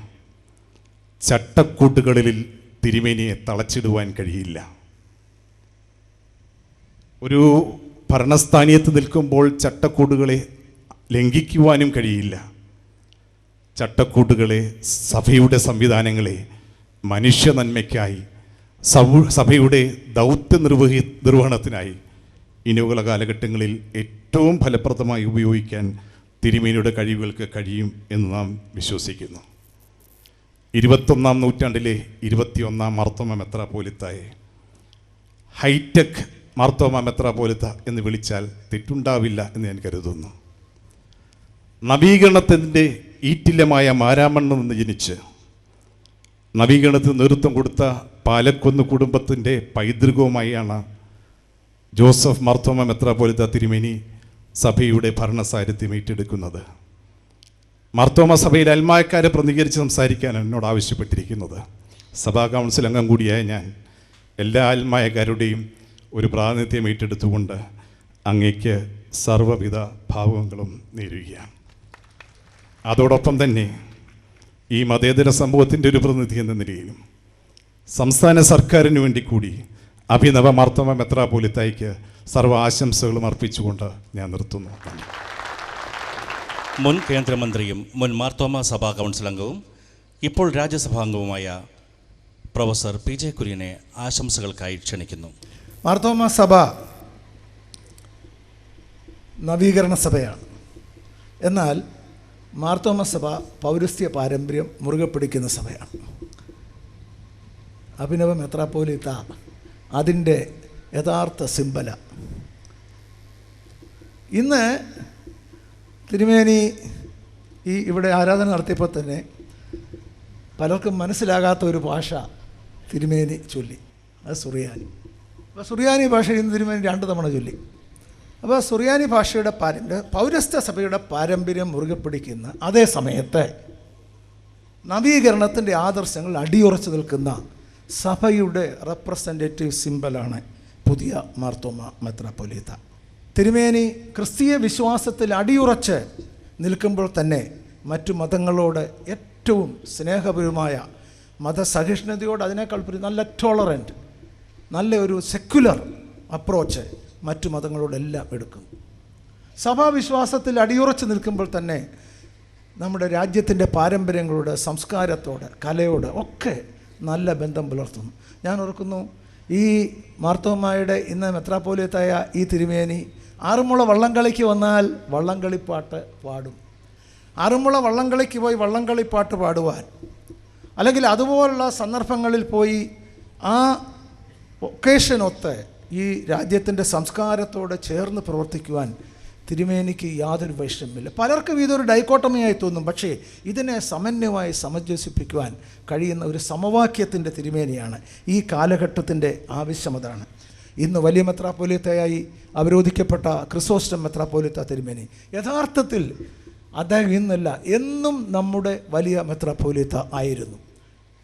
ചട്ടക്കൂട്ടുകളിൽ തിരുമേനിയെ തളച്ചിടുവാൻ കഴിയില്ല. ഒരു ഭരണസ്ഥാനീയത്ത് നിൽക്കുമ്പോൾ ചട്ടക്കൂടുകളെ ലംഘിക്കുവാനും കഴിയില്ല. ചട്ടക്കൂട്ടുകളെ, സഭയുടെ സംവിധാനങ്ങളെ മനുഷ്യ നന്മയ്ക്കായി, സഭയുടെ ദൗത്യ നിർവഹണത്തിനായി ഇനിയുള്ള കാലഘട്ടങ്ങളിൽ ഏറ്റവും ഫലപ്രദമായി ഉപയോഗിക്കാൻ തിരുമേനിയുടെ കഴിവുകൾക്ക് കഴിയും എന്ന് നാം വിശ്വസിക്കുന്നു. 21-ാം നൂറ്റാണ്ടിലെ 21-ാം മാർത്തോമ മെത്രാപ്പോലിത്തായെ ഹൈടെക് മാർത്തോമ മെത്രാപ്പോലിത്ത എന്ന് വിളിച്ചാൽ തെറ്റുണ്ടാവില്ല എന്ന് ഞാൻ കരുതുന്നു. നവീകരണത്തിൻ്റെ ഈറ്റില്ലമായ മാരാമണ്ണിൽ നിന്ന് ജനിച്ച് നവീകരണത്തിന് നേതൃത്വം കൊടുത്ത പാലക്കുന്ന് കുടുംബത്തിൻ്റെ പൈതൃകവുമായാണ് ജോസഫ് മാർത്തോമ മെത്രാപ്പോലിത്ത തിരുമേനി സഭയുടെ ഭരണസാരഥ്യം ഏറ്റെടുക്കുന്നത്. മാർത്തോമ സഭയിലെ അൽമായക്കാരെ പ്രതികരിച്ച് സംസാരിക്കാനാണ് എന്നോട് ആവശ്യപ്പെട്ടിരിക്കുന്നത്. സഭാ കൗൺസിൽ അംഗം കൂടിയായ ഞാൻ എല്ലാ അൽമായക്കാരുടെയും ഒരു പ്രാതിനിധ്യം ഏറ്റെടുത്തുകൊണ്ട് അങ്ങേക്ക് സർവ്വവിധ ഭാവങ്ങളും നേരുകയാണ്. അതോടൊപ്പം തന്നെ ഈ മതേതര സമൂഹത്തിൻ്റെ ഒരു പ്രതിനിധി എന്ന നിലയിലും സംസ്ഥാന സർക്കാരിന് വേണ്ടി കൂടി അഭിനവ മാർത്തോമ മെത്രാപ്പോലിത്തായ്ക്ക് സർവ്വ ആശംസകളും അർപ്പിച്ചുകൊണ്ട് ഞാൻ നിർത്തുന്നു.
മുൻ കേന്ദ്രമന്ത്രിയും മുൻ മാർത്തോമ സഭാ കൗൺസിൽ അംഗവും ഇപ്പോൾ രാജ്യസഭാംഗവുമായ പ്രൊഫസർ PJ കുര്യനെ ആശംസകൾക്കായി ക്ഷണിക്കുന്നു.
മാർത്തോമ സഭ നവീകരണ സഭയാണ്. എന്നാൽ മാർത്തോമ സഭ പൗരസ്ത്യ പാരമ്പര്യം മുറുകെ പിടിക്കുന്ന സഭയാണ്. അഭിനവ മെത്രാപ്പോലിത്ത അതിൻ്റെ യഥാർത്ഥ സിംബല. ഇന്ന് തിരുമേനി ഇവിടെ ആരാധന നടത്തിയപ്പോൾ തന്നെ പലർക്കും മനസ്സിലാകാത്ത ഒരു ഭാഷ തിരുമേനി ചൊല്ലി. അത് സുറിയാനി. അപ്പോൾ സുറിയാനി ഭാഷ ഇന്ന് തിരുമേനി 2 തവണ ചൊല്ലി. അപ്പോൾ സുറിയാനി ഭാഷയുടെ പൗരസ്ത്യ സഭയുടെ പാരമ്പര്യം മുറുകെ പിടിക്കുന്ന അതേ സമയത്ത് നവീകരണത്തിൻ്റെ ആദർശങ്ങൾ അടിയുറച്ചു നിൽക്കുന്ന സഭയുടെ റെപ്രസെൻറ്റേറ്റീവ് സിംബലാണ് പുതിയ മാർത്തോമ മെത്രാപ്പോലിത്ത. തിരുമേനി ക്രിസ്തീയ വിശ്വാസത്തിൽ അടിയുറച്ച് നിൽക്കുമ്പോൾ തന്നെ മറ്റു മതങ്ങളോട് ഏറ്റവും സ്നേഹപരമായ മതസഹിഷ്ണുതയോട് അതിനേക്കാൾ നല്ല ടോളറൻറ്റ്, നല്ല ഒരു സെക്യുലർ അപ്രോച്ച് മറ്റു മതങ്ങളോടെല്ലാം എടുക്കും. സഭാവിശ്വാസത്തിൽ അടിയുറച്ച് നിൽക്കുമ്പോൾ തന്നെ നമ്മുടെ രാജ്യത്തിൻ്റെ പാരമ്പര്യങ്ങളോട്, സംസ്കാരത്തോട്, കലയോട് ഒക്കെ നല്ല ബന്ധം പുലർത്തുന്നു. ഞാൻ ഓർക്കുന്നു, ഈ മാർത്തോമായുടെ ഇന്ന് മെത്രാപ്പോലിത്തായ ഈ തിരുമേനി ആറന്മുള വള്ളംകളിക്ക് വന്നാൽ വള്ളംകളിപ്പാട്ട് പാടും. ആറന്മുള വള്ളംകളിക്ക് പോയി വള്ളംകളിപ്പാട്ട് പാടുവാൻ, അല്ലെങ്കിൽ അതുപോലുള്ള സന്ദർഭങ്ങളിൽ പോയി ആ ഒക്കേഷനൊത്ത് ഈ രാജ്യത്തിൻ്റെ സംസ്കാരത്തോട് ചേർന്ന് പ്രവർത്തിക്കുവാൻ തിരുമേനിക്ക് യാതൊരു വൈഷമ്യമില്ല. പലർക്കും ഇതൊരു ഡൈക്കോട്ടമിയായി തോന്നും. പക്ഷേ ഇതിനെ സമന്വയമായി സമഞ്ജസിപ്പിക്കുവാൻ കഴിയുന്ന ഒരു സമവാക്യത്തിൻ്റെ തിരുമേനിയാണ്. ഈ കാലഘട്ടത്തിൻ്റെ ആവശ്യം അതാണ്. ഇന്ന് വലിയ മെത്രാപ്പോലിത്തയായി അവരോധിക്കപ്പെട്ട ക്രിസോസ്റ്റം മെത്രാപ്പോലിത്ത തിരുമേനി യഥാർത്ഥത്തിൽ അദ്ദേഹം ഇന്നല്ല, എന്നും നമ്മുടെ വലിയ മെത്രാപ്പോലിത്ത ആയിരുന്നു.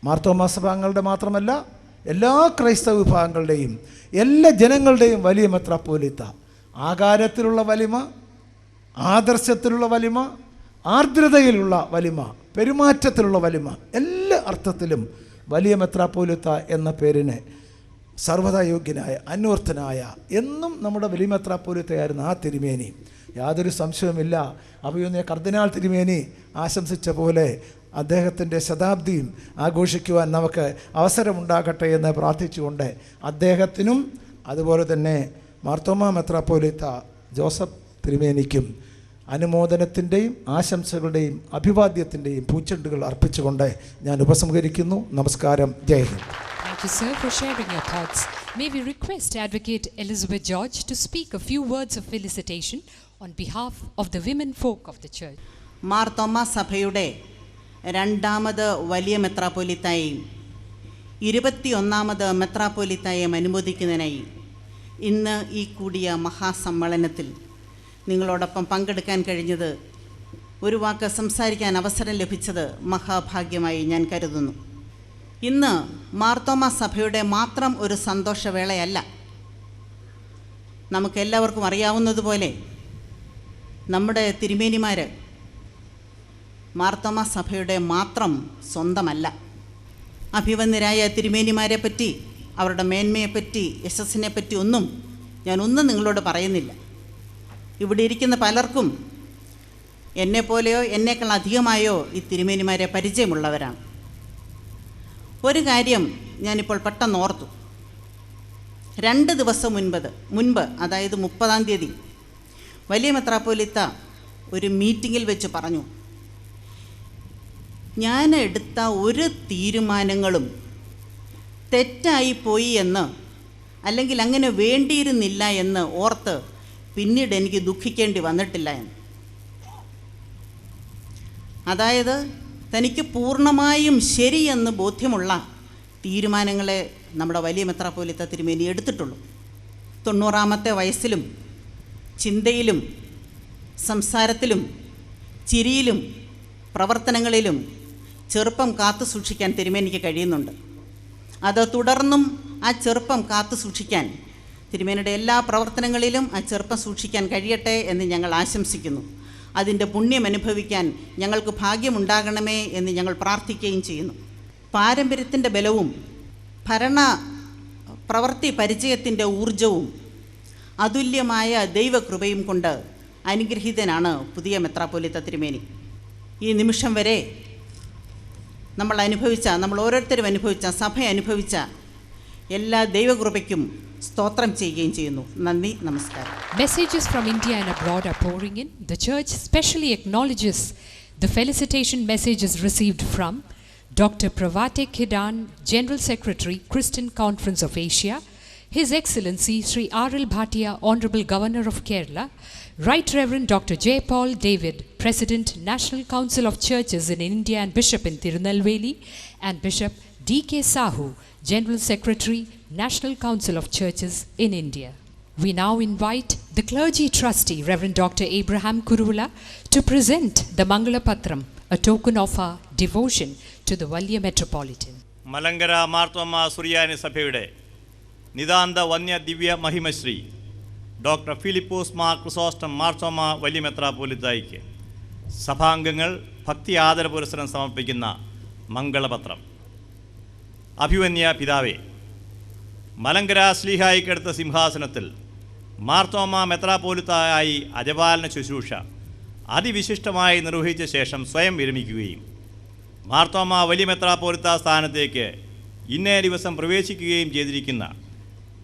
മാർത്തോമാ സഭാംഗങ്ങളുടെ മാത്രമല്ല, എല്ലാ ക്രൈസ്തവ വിഭാഗങ്ങളുടെയും എല്ലാ ജനങ്ങളുടെയും വലിയ മെത്രാപ്പോലിത്ത. ആകാരത്തിലുള്ള വലിമ, ആദർശത്തിലുള്ള വലിമ, ആർദ്രതയിലുള്ള വലിമ, പെരുമാറ്റത്തിലുള്ള വലിമ, എല്ലാ അർത്ഥത്തിലും വലിയ മെത്രാപ്പോലിത്ത എന്ന പേരിന് സർവ്വതാ യോഗ്യനായ, അന്വർത്ഥനായ, എന്നും നമ്മുടെ വലിയ മെത്രാപ്പോലിത്തയായിരുന്ന ആ തിരുമേനി യാതൊരു സംശയവുമില്ല അഭിമന്യ കർദിനാൾ തിരുമേനി ആശംസിച്ച പോലെ അദ്ദേഹത്തിൻ്റെ ശതാബ്ദിയും ആഘോഷിക്കുവാൻ നമുക്ക് അവസരമുണ്ടാകട്ടെ എന്ന് പ്രാർത്ഥിച്ചുകൊണ്ട് അദ്ദേഹത്തിനും അതുപോലെ തന്നെ മാർത്തോമാ മെത്രാപ്പോലിത്ത ജോസഫ് തിരുമേനിക്കും അനുമോദനത്തിൻ്റെയും ആശംസകളുടെയും അഭിവാദ്യത്തിൻ്റെയും പൂച്ചെണ്ടുകൾ അർപ്പിച്ചുകൊണ്ട് ഞാൻ ഉപസംഹരിക്കുന്നു. നമസ്കാരം. ജയ് Hind.
Thank you, sir, for sharing your thoughts. May we request Advocate Elizabeth George to speak a few words of felicitation on behalf of the women folk of the church.
Marthoma സഭയുടെ 2ാമത് വലിയ മെത്രാപ്പോലിത്തായെയും 21ാമത് മെത്രാപ്പോലിത്തായെയും അനുമോദിക്കുന്നതിനായി ഇന്ന് ഈ കൂടിയ മഹാസമ്മേളനത്തിൽ നിങ്ങളോടൊപ്പം പങ്കെടുക്കാൻ കഴിഞ്ഞത്, ഒരു വാക്ക് സംസാരിക്കാൻ അവസരം ലഭിച്ചത് മഹാഭാഗ്യമായി ഞാൻ കരുതുന്നു. ഇന്ന് മാർത്തോമാ സഭയുടെ മാത്രം ഒരു സന്തോഷവേളയല്ല. നമുക്കെല്ലാവർക്കും അറിയാവുന്നതുപോലെ നമ്മുടെ തിരുമേനിമാർ മാർത്തോമാ സഭയുടെ മാത്രം സ്വന്തമല്ല. അഭിവന്ദരായ തിരുമേനിമാരെ പറ്റി, അവരുടെ മേന്മയെപ്പറ്റി, യശസ്സിനെപ്പറ്റി ഒന്നും ഞാനൊന്നും നിങ്ങളോട് പറയുന്നില്ല. ഇവിടെ ഇരിക്കുന്ന പലർക്കും എന്നെപ്പോലെയോ എന്നേക്കാൾ അധികമായോ ഈ തിരുമേനിമാരെ പരിചയമുള്ളവരാണ്. ഒരു കാര്യം ഞാനിപ്പോൾ പെട്ടെന്ന് ഓർത്തു. 2 ദിവസം മുൻപ് അതായത് 30-ാം തീയതി വലിയ മെത്രാപ്പോലീത്ത ഒരു മീറ്റിങ്ങിൽ വെച്ച് പറഞ്ഞു, ഞാൻ എടുത്ത ഒരു തീരുമാനങ്ങളും തെറ്റായിപ്പോയി എന്ന്, അല്ലെങ്കിൽ അങ്ങനെ വേണ്ടിയിരുന്നില്ല എന്ന് ഓർത്ത് പിന്നീട് എനിക്ക് ദുഃഖിക്കേണ്ടി വന്നിട്ടില്ല എന്ന്. അതായത് തനിക്ക് പൂർണ്ണമായും ശരിയെന്ന് ബോധ്യമുള്ള തീരുമാനങ്ങളെ നമ്മുടെ വലിയ മെത്രാപ്പോലീത്ത തിരുമേനി എടുത്തിട്ടുള്ളൂ. 90-ാമത്തെ വയസ്സിലും ചിന്തയിലും സംസാരത്തിലും ചിരിയിലും പ്രവർത്തനങ്ങളിലും ചെറുപ്പം കാത്തു സൂക്ഷിക്കാൻ തിരുമേനിക്ക് കഴിയുന്നുണ്ട്. അത് തുടർന്നും ആ ചെറുപ്പം കാത്തു സൂക്ഷിക്കാൻ, തിരുമേനിയുടെ എല്ലാ പ്രവർത്തനങ്ങളിലും ആ ചെറുപ്പം സൂക്ഷിക്കാൻ കഴിയട്ടെ എന്ന് ഞങ്ങൾ ആശംസിക്കുന്നു. അതിൻ്റെ പുണ്യം അനുഭവിക്കാൻ ഞങ്ങൾക്ക് ഭാഗ്യമുണ്ടാകണമേ എന്ന് ഞങ്ങൾ പ്രാർത്ഥിക്കുകയും ചെയ്യുന്നു. പാരമ്പര്യത്തിൻ്റെ ബലവും ഭരണ പ്രവൃത്തി പരിചയത്തിൻ്റെ ഊർജവും അതുല്യമായ ദൈവകൃപയും കൊണ്ട് അനുഗ്രഹീതനാണ് പുതിയ മെത്രാപ്പോലീത്ത തിരുമേനി. ഈ നിമിഷം വരെ നമ്മൾ ഓരോരുത്തരും അനുഭവിച്ച, സഭ അനുഭവിച്ച എല്ലാ ദൈവകൃപയ്ക്കും സ്തോത്രം ചെയ്യുകയും ചെയ്യുന്നു. നന്ദി, നമസ്കാരം.
Messages from India and abroad are pouring in. The church specially acknowledges the felicitation messages received from Dr. Pravate Khidan, General Secretary, Christian Conference of Asia, His Excellency Sri R.L. Bhatia, Honorable Governor of Kerala, Right Reverend Dr. J. Paul David, President, National Council of Churches in India and Bishop in Tirunelveli, and Bishop D.K. Sahu, General Secretary, National Council of Churches in India. We now invite the clergy trustee, Reverend Dr. Abraham Kurula, to present the Mangala Patram, a token of our devotion to the Valya Metropolitan.
Malankara Marthoma Suriyani സഭയുടെ നിതാന്ത വന്യ ദിവ്യ മഹിമശ്രീ doctor Philipose Mar Chrysostom Marthoma വലിയ മെത്രാപ്പോലിത്തായിക്ക് സഭാംഗങ്ങൾ ഭക്തി ആദര പുരസ്സരം സമർപ്പിക്കുന്ന മംഗളപത്രം. അഭിവന്യ പിതാവേ, മലങ്കര ശ്ലീഹായിക്കടുത്ത സിംഹാസനത്തിൽ മാർത്തോമാ മെത്രാപ്പോലിത്തായി അജപാലന ശുശ്രൂഷ അതിവിശിഷ്ടമായി നിർവഹിച്ച ശേഷം സ്വയം വിരമിക്കുകയും മാർത്തോമാ വലിയ മെത്രാപ്പോലിത്ത സ്ഥാനത്തേക്ക് ഇന്നേ ദിവസം പ്രവേശിക്കുകയും ചെയ്തിരിക്കുന്ന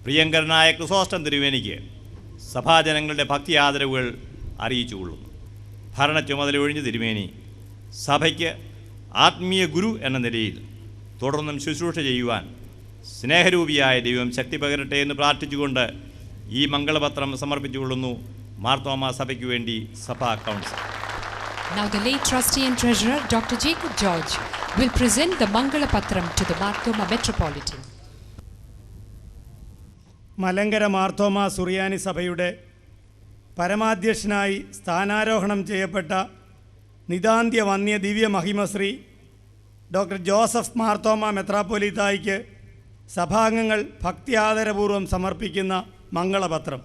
പ്രിയങ്കരനായ ക്രിസോസ്റ്റം തിരുവേനിക്ക് സഭാജനങ്ങളുടെ ഭക്തി ആദരവുകൾ അറിയിച്ചുകൊള്ളുന്നു. ഭരണ ചുമതല ഒഴിഞ്ഞ തിരുമേനി സഭയ്ക്ക് ആത്മീയ ഗുരു എന്ന നിലയിൽ തുടർന്നും ശുശ്രൂഷ ചെയ്യുവാൻ സ്നേഹരൂപിയായ ദൈവം ശക്തി പകരട്ടെ എന്ന് പ്രാർത്ഥിച്ചുകൊണ്ട് ഈ മംഗളപത്രം സമർപ്പിച്ചുകൊള്ളുന്നു. മാർത്തോമാ സഭയ്ക്ക് വേണ്ടി സഭാ council.
Now the late trustee and treasurer Dr. Jacob George will present the Mangala Patram to the Marthoma Metropolitan.
Malankara Marthoma Suriyani സഭയുടെ പരമാധ്യക്ഷനായി സ്ഥാനാരോഹണം ചെയ്യപ്പെട്ട നിതാന്ത്യ വന്യ ദിവ്യ മഹിമശ്രീ ഡോക്ടർ ജോസഫ് മാർത്തോമാ മെത്രാപ്പൊലീത്തായിക്ക് സഭാംഗങ്ങൾ ഭക്തി ആദരപൂർവ്വം സമർപ്പിക്കുന്ന മംഗളപത്രം.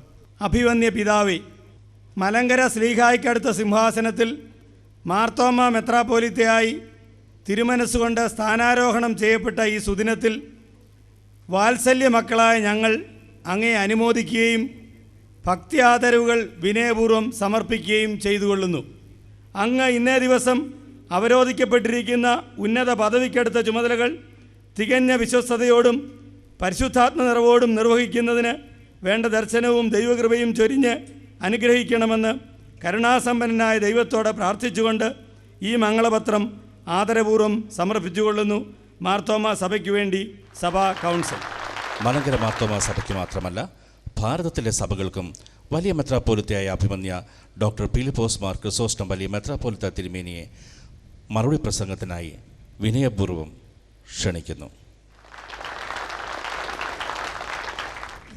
അഭിവന്യ പിതാവേ, മലങ്കര ശ്ലീഹായ്ക്കടുത്ത സിംഹാസനത്തിൽ മാർത്തോമാ മെത്രാപ്പൊലീത്തയായി തിരുമനസ്സുകൊണ്ട് സ്ഥാനാരോഹണം ചെയ്യപ്പെട്ട ഈ സുദിനത്തിൽ വാത്സല്യ മക്കളായ ഞങ്ങൾ അങ്ങേ അനുമോദിക്കുകയും ഭക്തി ആദരവുകൾ വിനയപൂർവ്വം സമർപ്പിക്കുകയും ചെയ്തുകൊള്ളുന്നു. അങ്ങ് ഇന്നേ ദിവസം അവരോധിക്കപ്പെട്ടിരിക്കുന്ന ഉന്നത പദവിക്കെടുത്ത ചുമതലകൾ തികഞ്ഞ വിശ്വസ്തയോടും പരിശുദ്ധാത്മ നിറവോടും നിർവഹിക്കുന്നതിന് വേണ്ട ദർശനവും ദൈവകൃപയും ചൊരിഞ്ഞ് അനുഗ്രഹിക്കണമെന്ന് കരുണാസമ്പന്നനായ ദൈവത്തോടെ പ്രാർത്ഥിച്ചുകൊണ്ട് ഈ മംഗളപത്രം ആദരപൂർവ്വം സമർപ്പിച്ചുകൊള്ളുന്നു. മാർത്തോമാ സഭയ്ക്ക് വേണ്ടി സഭാ കൗൺസിൽ.
മലങ്കര മാർത്തോമാ സഭയ്ക്ക് മാത്രമല്ല ഭാരതത്തിലെ സഭകൾക്കും വലിയ മെത്രാപ്പോലിത്തയായ അഭിമന്യ ഡോക്ടർ ഫിലിപ്പോസ് മാർ ക്രിസോസ്റ്റം വലിയ മെത്രാപ്പോലിത്ത തിരുമേനിയെ മറുപടി പ്രസംഗത്തിനായി വിനയപൂർവ്വം ക്ഷണിക്കുന്നു.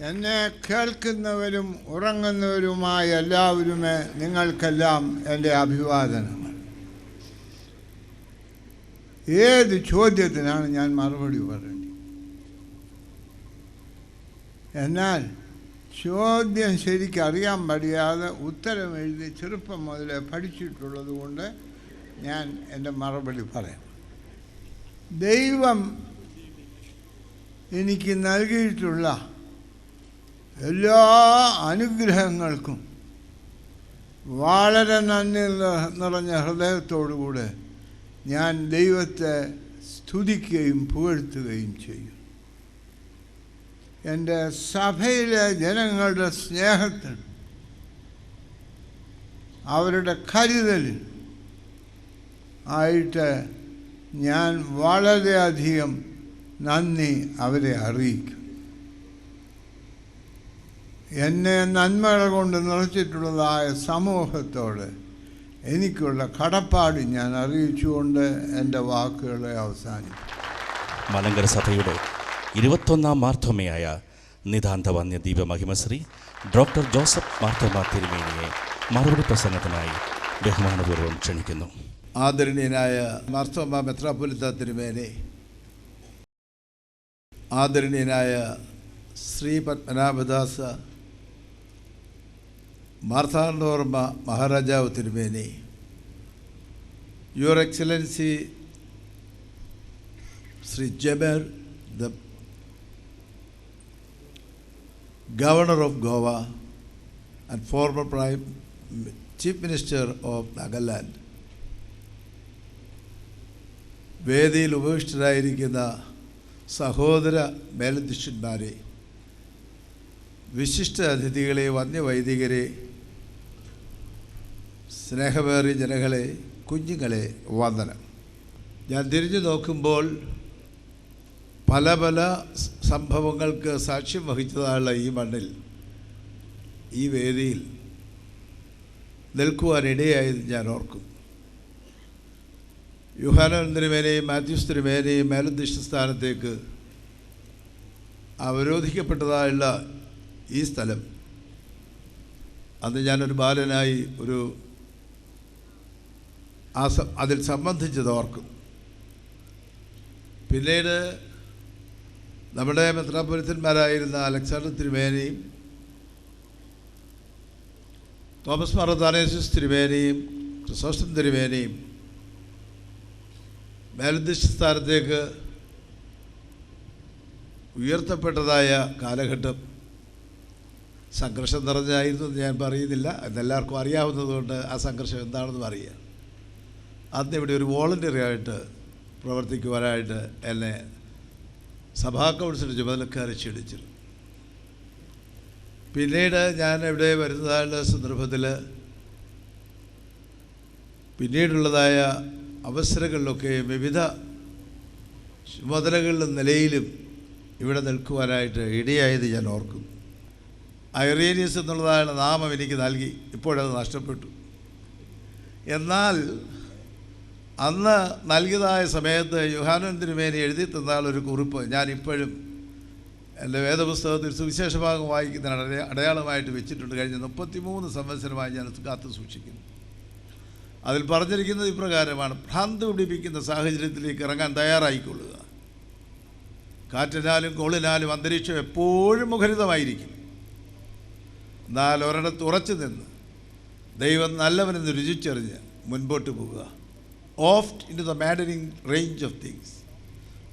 എന്നെ കേൾക്കുന്നവരും ഉറങ്ങുന്നവരുമായ എല്ലാവരുമേ, നിങ്ങൾക്കെല്ലാം എൻ്റെ അഭിവാദനങ്ങൾ. ഏത് ചോദ്യത്തിനാണ് ഞാൻ മറുപടി പറയേണ്ടത്? എന്നാൽ ചോദ്യം ശരിക്കറിയാൻ പഠിയാതെ ഉത്തരം എഴുതി ചെറുപ്പം മുതലേ പഠിച്ചിട്ടുള്ളത് കൊണ്ട് ഞാൻ എൻ്റെ മറുപടി പറയാം. ദൈവം എനിക്ക് നൽകിയിട്ടുള്ള എല്ലാ അനുഗ്രഹങ്ങൾക്കും വളരെ നന്ദി നിറഞ്ഞ ഹൃദയത്തോടുകൂടെ ഞാൻ ദൈവത്തെ സ്തുതിക്കുകയും പുകഴ്ത്തുകയും ചെയ്യും. എൻ്റെ സഭയിലെ ജനങ്ങളുടെ സ്നേഹത്തിൽ, അവരുടെ കരുതലിൽ ആയിട്ട് ഞാൻ വളരെയധികം നന്ദി അവരെ അറിയിക്കും. എന്നെ നന്മകൾ കൊണ്ട് നിറച്ചിട്ടുള്ളതായ സമൂഹത്തോട് എനിക്കുള്ള കടപ്പാട് ഞാൻ അറിയിച്ചുകൊണ്ട് എൻ്റെ വാക്കുകളെ അവസാനിക്കും.
മലങ്കര സഭയുടെ 21ാം മാർത്തോമയായ നിതാന്ത വന്യ ദിവ്യമഹിമശ്രീ ഡോക്ടർ ജോസഫ് മാർത്തോമാ തിരുമേനിയെ മറുപടി പ്രസംഗത്തിനായി ബഹുമാനപൂർവ്വം ക്ഷണിക്കുന്നു.
ആദരണീയനായ മാർത്തോമാ മെത്രാപ്പൊലീത്ത തിരുമേനി, ആദരണീയനായ ശ്രീ പത്മനാഭദാസ മാർത്താണ്ഡവർമ്മ മഹാരാജാവ് തിരുമേനി, യുവർ എക്സലൻസി ശ്രീ ജമർ the governor of Goa and former chief minister of Nagaland, വേദിയിൽ ഉപവിഷ്ടരായിരിക്കുന്ന സഹോദര മേലധ്യക്ഷന്മാരെ, വിശിഷ്ട അതിഥികളെ, വന്യവൈദികരെ, സ്നേഹമേറിയ ജനങ്ങളെ, കുഞ്ഞുങ്ങളെ, വന്ദനം. ഞാൻ തിരിഞ്ഞു നോക്കുമ്പോൾ പല പല സംഭവങ്ങൾക്ക് സാക്ഷ്യം വഹിച്ചതായുള്ള ഈ മണ്ണിൽ, ഈ വേദിയിൽ നിൽക്കുവാനിടയായത് ഞാൻ ഓർക്കും. യോഹന്നാൻ തിരുമേനിയും മാത്യൂസ് തിരുമേനിയും മേലധ്യക്ഷ സ്ഥാനത്തേക്ക് അവരോധിക്കപ്പെട്ടതായുള്ള ഈ സ്ഥലം, അന്ന് ഞാനൊരു ബാലനായി അതിൽ സംബന്ധിച്ചത് ഓർക്കും. പിന്നീട് നമ്മുടെ മെത്രാപ്പൊലീത്തന്മാരായിരുന്ന അലക്സാണ്ടർ തിരുമേനിയും തോമസ് മാർ അത്താനേഷ്യസ് തിരുമേനിയും ക്രിസോസ്റ്റം തിരുമേനിയും മേലധ്യക്ഷ സ്ഥാനത്തേക്ക് ഉയർത്തപ്പെട്ടതായ കാലഘട്ടം സംഘർഷം നിറഞ്ഞായിരുന്നു എന്ന് ഞാൻ പറയുന്നില്ല, എന്നെല്ലാവർക്കും അറിയാവുന്നതുകൊണ്ട് ആ സംഘർഷം എന്താണെന്നും അറിയാം. അന്ന് ഇവിടെ ഒരു വോളണ്ടിയറി ആയിട്ട് പ്രവർത്തിക്കുവാനായിട്ട് എന്നെ സഭാ കൗൺസിൽ ചുമതലക്കാരെ ക്ഷണിച്ചിരുന്നു. പിന്നീട് ഞാൻ ഇവിടെ വരുന്നതായുള്ള സന്ദർഭത്തിൽ പിന്നീടുള്ളതായ അവസരങ്ങളിലൊക്കെ വിവിധ ചുമതലകളിലും നിലയിലും ഇവിടെ നിൽക്കുവാനായിട്ട് ഇടയായത് ഞാൻ ഓർക്കുന്നു. ഐറേനിയസ് എന്നുള്ളതായ നാമം എനിക്ക് നൽകി, ഇപ്പോഴത് നഷ്ടപ്പെട്ടു. എന്നാൽ അന്ന് നൽകിയതായ സമയത്ത് യോഹന്നാൻ തിരുമേനി എഴുതി തന്നാലൊരു കുറിപ്പ് ഞാനിപ്പോഴും എൻ്റെ വേദപുസ്തകത്തിൽ സുവിശേഷ ഭാഗം വായിക്കുന്നതിന് അടയാളമായിട്ട് വെച്ചിട്ടുണ്ട്. കഴിഞ്ഞ 33 സംവത്സരമായി ഞാൻ കാത്തു സൂക്ഷിക്കുന്നു. അതിൽ പറഞ്ഞിരിക്കുന്നത് ഇപ്രകാരമാണ്: ഭ്രാന്ത് പിടിപ്പിക്കുന്ന സാഹചര്യത്തിലേക്ക് ഇറങ്ങാൻ തയ്യാറായിക്കൊള്ളുക. കാറ്റിനാലും കോളിനാലും അന്തരീക്ഷം എപ്പോഴും മുഖരിതമായിരിക്കും. എന്നാൽ ഒരിടത്ത് ഉറച്ചു നിന്ന് ദൈവം നല്ലവനെന്ന് രുചിച്ചറിഞ്ഞ് മുൻപോട്ട് പോവുക. Oft into the maddening range of things,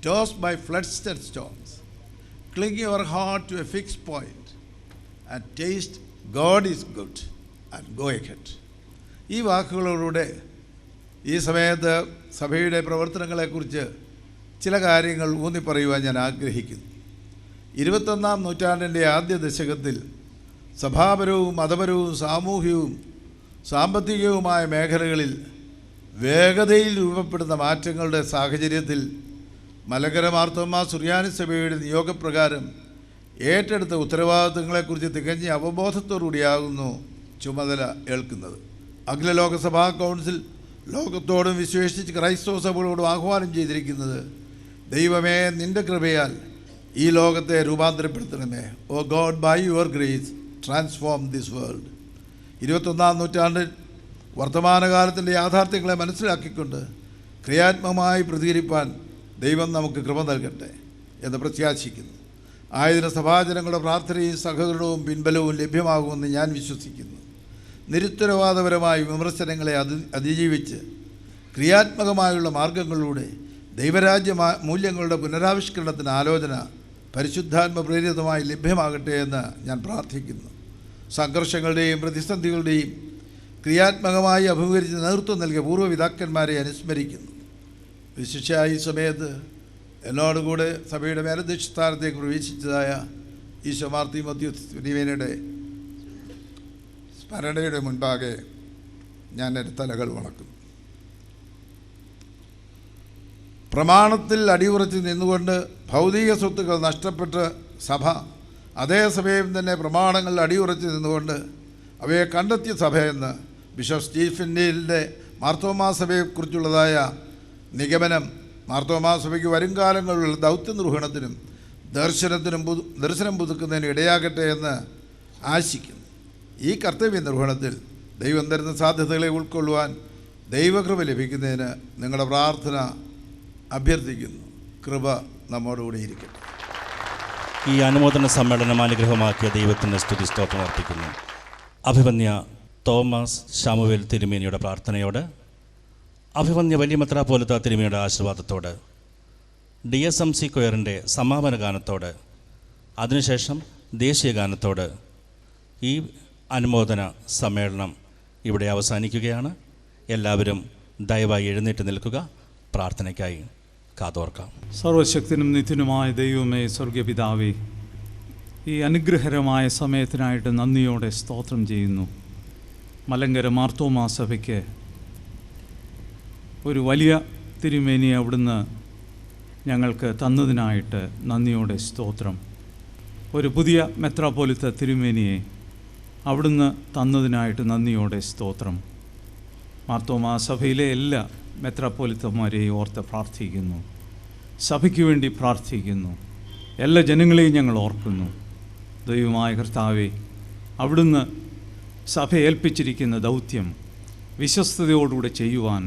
tossed by floods and storms, cling your heart to a fixed point and taste God is good and go ahead. ഈ വാക്കുകളോടുകൂടെ ഈ സമയത്ത് സഭയുടെ പ്രവർത്തനങ്ങളെക്കുറിച്ച് ചില കാര്യങ്ങൾ ഊന്നിപ്പറയുവാൻ ഞാൻ ആഗ്രഹിക്കുന്നു. 21ാം നൂറ്റാണ്ടിൻ്റെ ആദ്യ ദശകത്തിൽ സഭാപരവും മതപരവും സാമൂഹികവും സാമ്പത്തികവുമായ മേഖലകളിൽ വേഗതയിൽ രൂപപ്പെടുന്ന മാറ്റങ്ങളുടെ സാഹചര്യത്തിൽ മലങ്കര മാർത്തോമാ സുറിയാനി സഭയുടെ നിയോഗപ്രകാരം ഏറ്റെടുത്ത ഉത്തരവാദിത്തങ്ങളെക്കുറിച്ച് തികഞ്ഞ അവബോധത്തോടുകൂടിയാകുന്നു ചുമതല ഏൽക്കുന്നത്. അഖില ലോകസഭാ കൗൺസിൽ ലോകത്തോടും വിശേഷിച്ച് ക്രൈസ്തവ സഭകളോടും ആഹ്വാനം ചെയ്തിരിക്കുന്നത്: ദൈവമേ, നിൻ്റെ കൃപയാൽ ഈ ലോകത്തെ രൂപാന്തരപ്പെടുത്തണമേ. Oh god, by your grace transform this world. 21ാം നൂറ്റാണ്ടിൽ വർത്തമാനകാലത്തിൻ്റെ യാഥാർത്ഥ്യങ്ങളെ മനസ്സിലാക്കിക്കൊണ്ട് ക്രിയാത്മകമായി പ്രതികരിപ്പാൻ ദൈവം നമുക്ക് കൃപ നൽകട്ടെ എന്ന് പ്രത്യാശിക്കുന്നു. ആയതിന് സഭാജനങ്ങളുടെ പ്രാർത്ഥനയും സഹകരണവും പിൻബലവും ലഭ്യമാകുമെന്ന് ഞാൻ വിശ്വസിക്കുന്നു. നിരുത്തരവാദപരമായ വിമർശനങ്ങളെ അതിജീവിച്ച് ക്രിയാത്മകമായുള്ള മാർഗങ്ങളിലൂടെ ദൈവരാജ്യ മൂല്യങ്ങളുടെ പുനരാവിഷ്കരണത്തിന് ആലോചന പരിശുദ്ധാത്മ പ്രേരിതമായി ലഭ്യമാകട്ടെ എന്ന് ഞാൻ പ്രാർത്ഥിക്കുന്നു. സംഘർഷങ്ങളുടെയും പ്രതിസന്ധികളുടെയും ക്രിയാത്മകമായി അഭിമുഖീകരിച്ച് നേതൃത്വം നൽകിയ പൂർവ്വപിതാക്കന്മാരെ അനുസ്മരിക്കുന്നു. വിശിഷ്യ ഈ സമയത്ത് എന്നോടുകൂടെ സഭയുടെ മേലധ്യക്ഷ സ്ഥാനത്തേക്ക് പ്രവേശിച്ചതായ ഈശോ മാർ തീമോത്തിയോസ് തിരുമേനിയുടെ സ്മരണയുടെ മുൻപാകെ ഞാൻ എൻ്റെ തലകൾ വണക്കുന്നു. പ്രമാണത്തിൽ അടിയുറച്ച് നിന്നുകൊണ്ട് ഭൗതിക സ്വത്തുക്കൾ നഷ്ടപ്പെട്ട് സഭ അതേസമയം തന്നെ പ്രമാണങ്ങളിൽ അടിയുറച്ച് നിന്നുകൊണ്ട് അവയെ കണ്ടെത്തിയ സഭയെന്ന് ബിഷപ്പ് സ്റ്റീഫനിൻ്റെ മാർത്തോമാ സഭയെക്കുറിച്ചുള്ളതായ നിഗമനം മാർത്തോമാ സഭയ്ക്ക് വരുംകാലങ്ങളിലുള്ള ദൗത്യ നിർവഹണത്തിനും ദർശനം പുതുക്കുന്നതിനും ഇടയാകട്ടെ എന്ന് ആശിക്കുന്നു. ഈ കർത്തവ്യ നിർവഹണത്തിൽ ദൈവം തരുന്ന സാധ്യതകളെ ഉൾക്കൊള്ളുവാൻ ദൈവകൃപ ലഭിക്കുന്നതിന് നിങ്ങളുടെ പ്രാർത്ഥന അഭ്യർത്ഥിക്കുന്നു. കൃപ നമ്മോടുകൂടി ഇരിക്കട്ടെ.
ഈ അനുമോദന സമ്മേളനം അനുഗ്രഹമാക്കിയ ദൈവത്തിന് സ്തുതി സ്തോത്രം അർപ്പിക്കുന്നു. അഭിവന്യ തോമസ് ശാമുവേൽ തിരുമേനിയുടെ പ്രാർത്ഥനയോട്, അഭിവന്യ വലിയ മെത്രാപ്പോലീത്ത തിരുമേനിയുടെ ആശീർവാദത്തോട്, DSMC കൊയറിൻ്റെ സമാപന ഗാനത്തോട്, അതിനുശേഷം ദേശീയ ഗാനത്തോട് ഈ അനുമോദന സമ്മേളനം ഇവിടെ അവസാനിക്കുകയാണ്. എല്ലാവരും ദയവായി എഴുന്നേറ്റ് നിൽക്കുക. പ്രാർത്ഥനയ്ക്കായി കാതോർക്കാം.
സർവശക്തനും നിത്യനുമായ ദൈവമേ, സ്വർഗപിതാവേ, ഈ അനുഗ്രഹകരമായ സമയത്തിനായിട്ട് നന്ദിയോടെ സ്തോത്രം ചെയ്യുന്നു. മലങ്കര മാർത്തോമാ സഭയ്ക്ക് ഒരു വലിയ തിരുമേനിയെ അവിടുന്ന് ഞങ്ങൾക്ക് തന്നതിനായിട്ട് നന്ദിയോടെ സ്തോത്രം. ഒരു പുതിയ മെത്രാപ്പോലിത്ത തിരുമേനിയെ അവിടുന്ന് തന്നതിനായിട്ട് നന്ദിയോടെ സ്തോത്രം. മാർത്തോമാ സഭയിലെ എല്ലാ മെത്രാപ്പോലിത്തമാരെയും ഓർത്ത് പ്രാർത്ഥിക്കുന്നു. സഭയ്ക്ക് വേണ്ടി പ്രാർത്ഥിക്കുന്നു. എല്ലാ ജനങ്ങളെയും ഞങ്ങൾ ഓർക്കുന്നു. ദൈവമായ കർത്താവേ, അവിടുന്ന് സഭ ഏൽപ്പിച്ചിരിക്കുന്ന ദൗത്യം വിശ്വസ്തയോടുകൂടെ ചെയ്യുവാൻ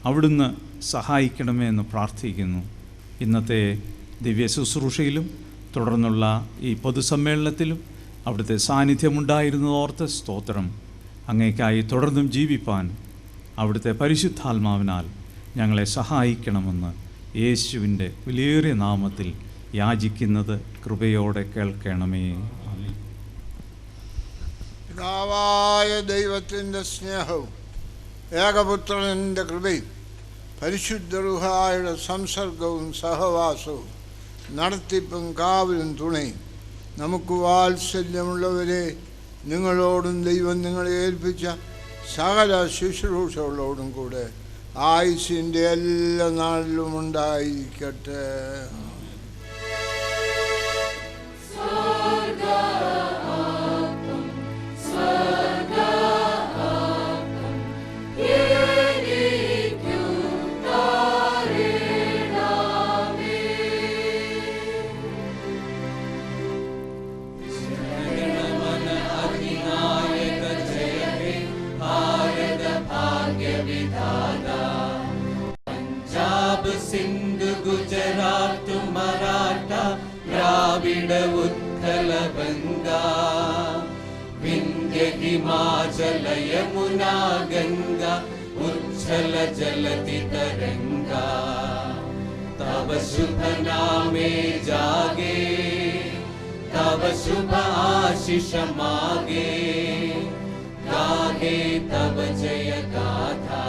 അവിടുന്ന് സഹായിക്കണമേ എന്ന് പ്രാർത്ഥിക്കുന്നു. ഇന്നത്തെ ദിവ്യ ശുശ്രൂഷയിലും തുടർന്നുള്ള ഈ പൊതുസമ്മേളനത്തിലും അവിടുത്തെ സാന്നിധ്യമുണ്ടായിരുന്നതോർത്ത് സ്തോത്രം. അങ്ങേക്കായി തുടർന്നും ജീവിപ്പാൻ അവിടുത്തെ പരിശുദ്ധാത്മാവിനാൽ ഞങ്ങളെ സഹായിക്കണമെന്ന് യേശുവിൻ്റെ വിലയേറിയ നാമത്തിൽ യാചിക്കുന്നത് കൃപയോടെ കേൾക്കണമേ. ആമേൻ.
പിതാവായ ദൈവത്തിൻ്റെ സ്നേഹവും ഏകപുത്രൻ്റെ കൃപയും പരിശുദ്ധ റൂഹായുടെ സംസർഗവും സഹവാസവും നടത്തിപ്പും കാവലും തുണയും നമുക്ക് വാത്സല്യമുള്ളവരെ നിങ്ങളോടും ദൈവം നിങ്ങളെ ഏൽപ്പിച്ച സകല ശുശ്രൂഷകളോടും കൂടെ ആയുസ്സിൻ്റെ എല്ലാ നാളിലും ഉണ്ടായിരിക്കട്ടെ.
സിന്ധു ഗുജറാത്ത് മറാഠ ദ്രാവിഡ ഉത്കല ബംഗ വിന്ധ്യ ഹിമാചല യമുനാ ഗംഗ ഉച്ഛല ജലധി തരംഗ തവ ശുഭ നാമേ ജാഗേ തവ ശുഭ ആശിഷ മാഗേ गाहे तव जय गाथा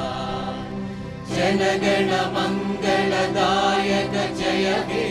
जनगण मंगलदायक जय हे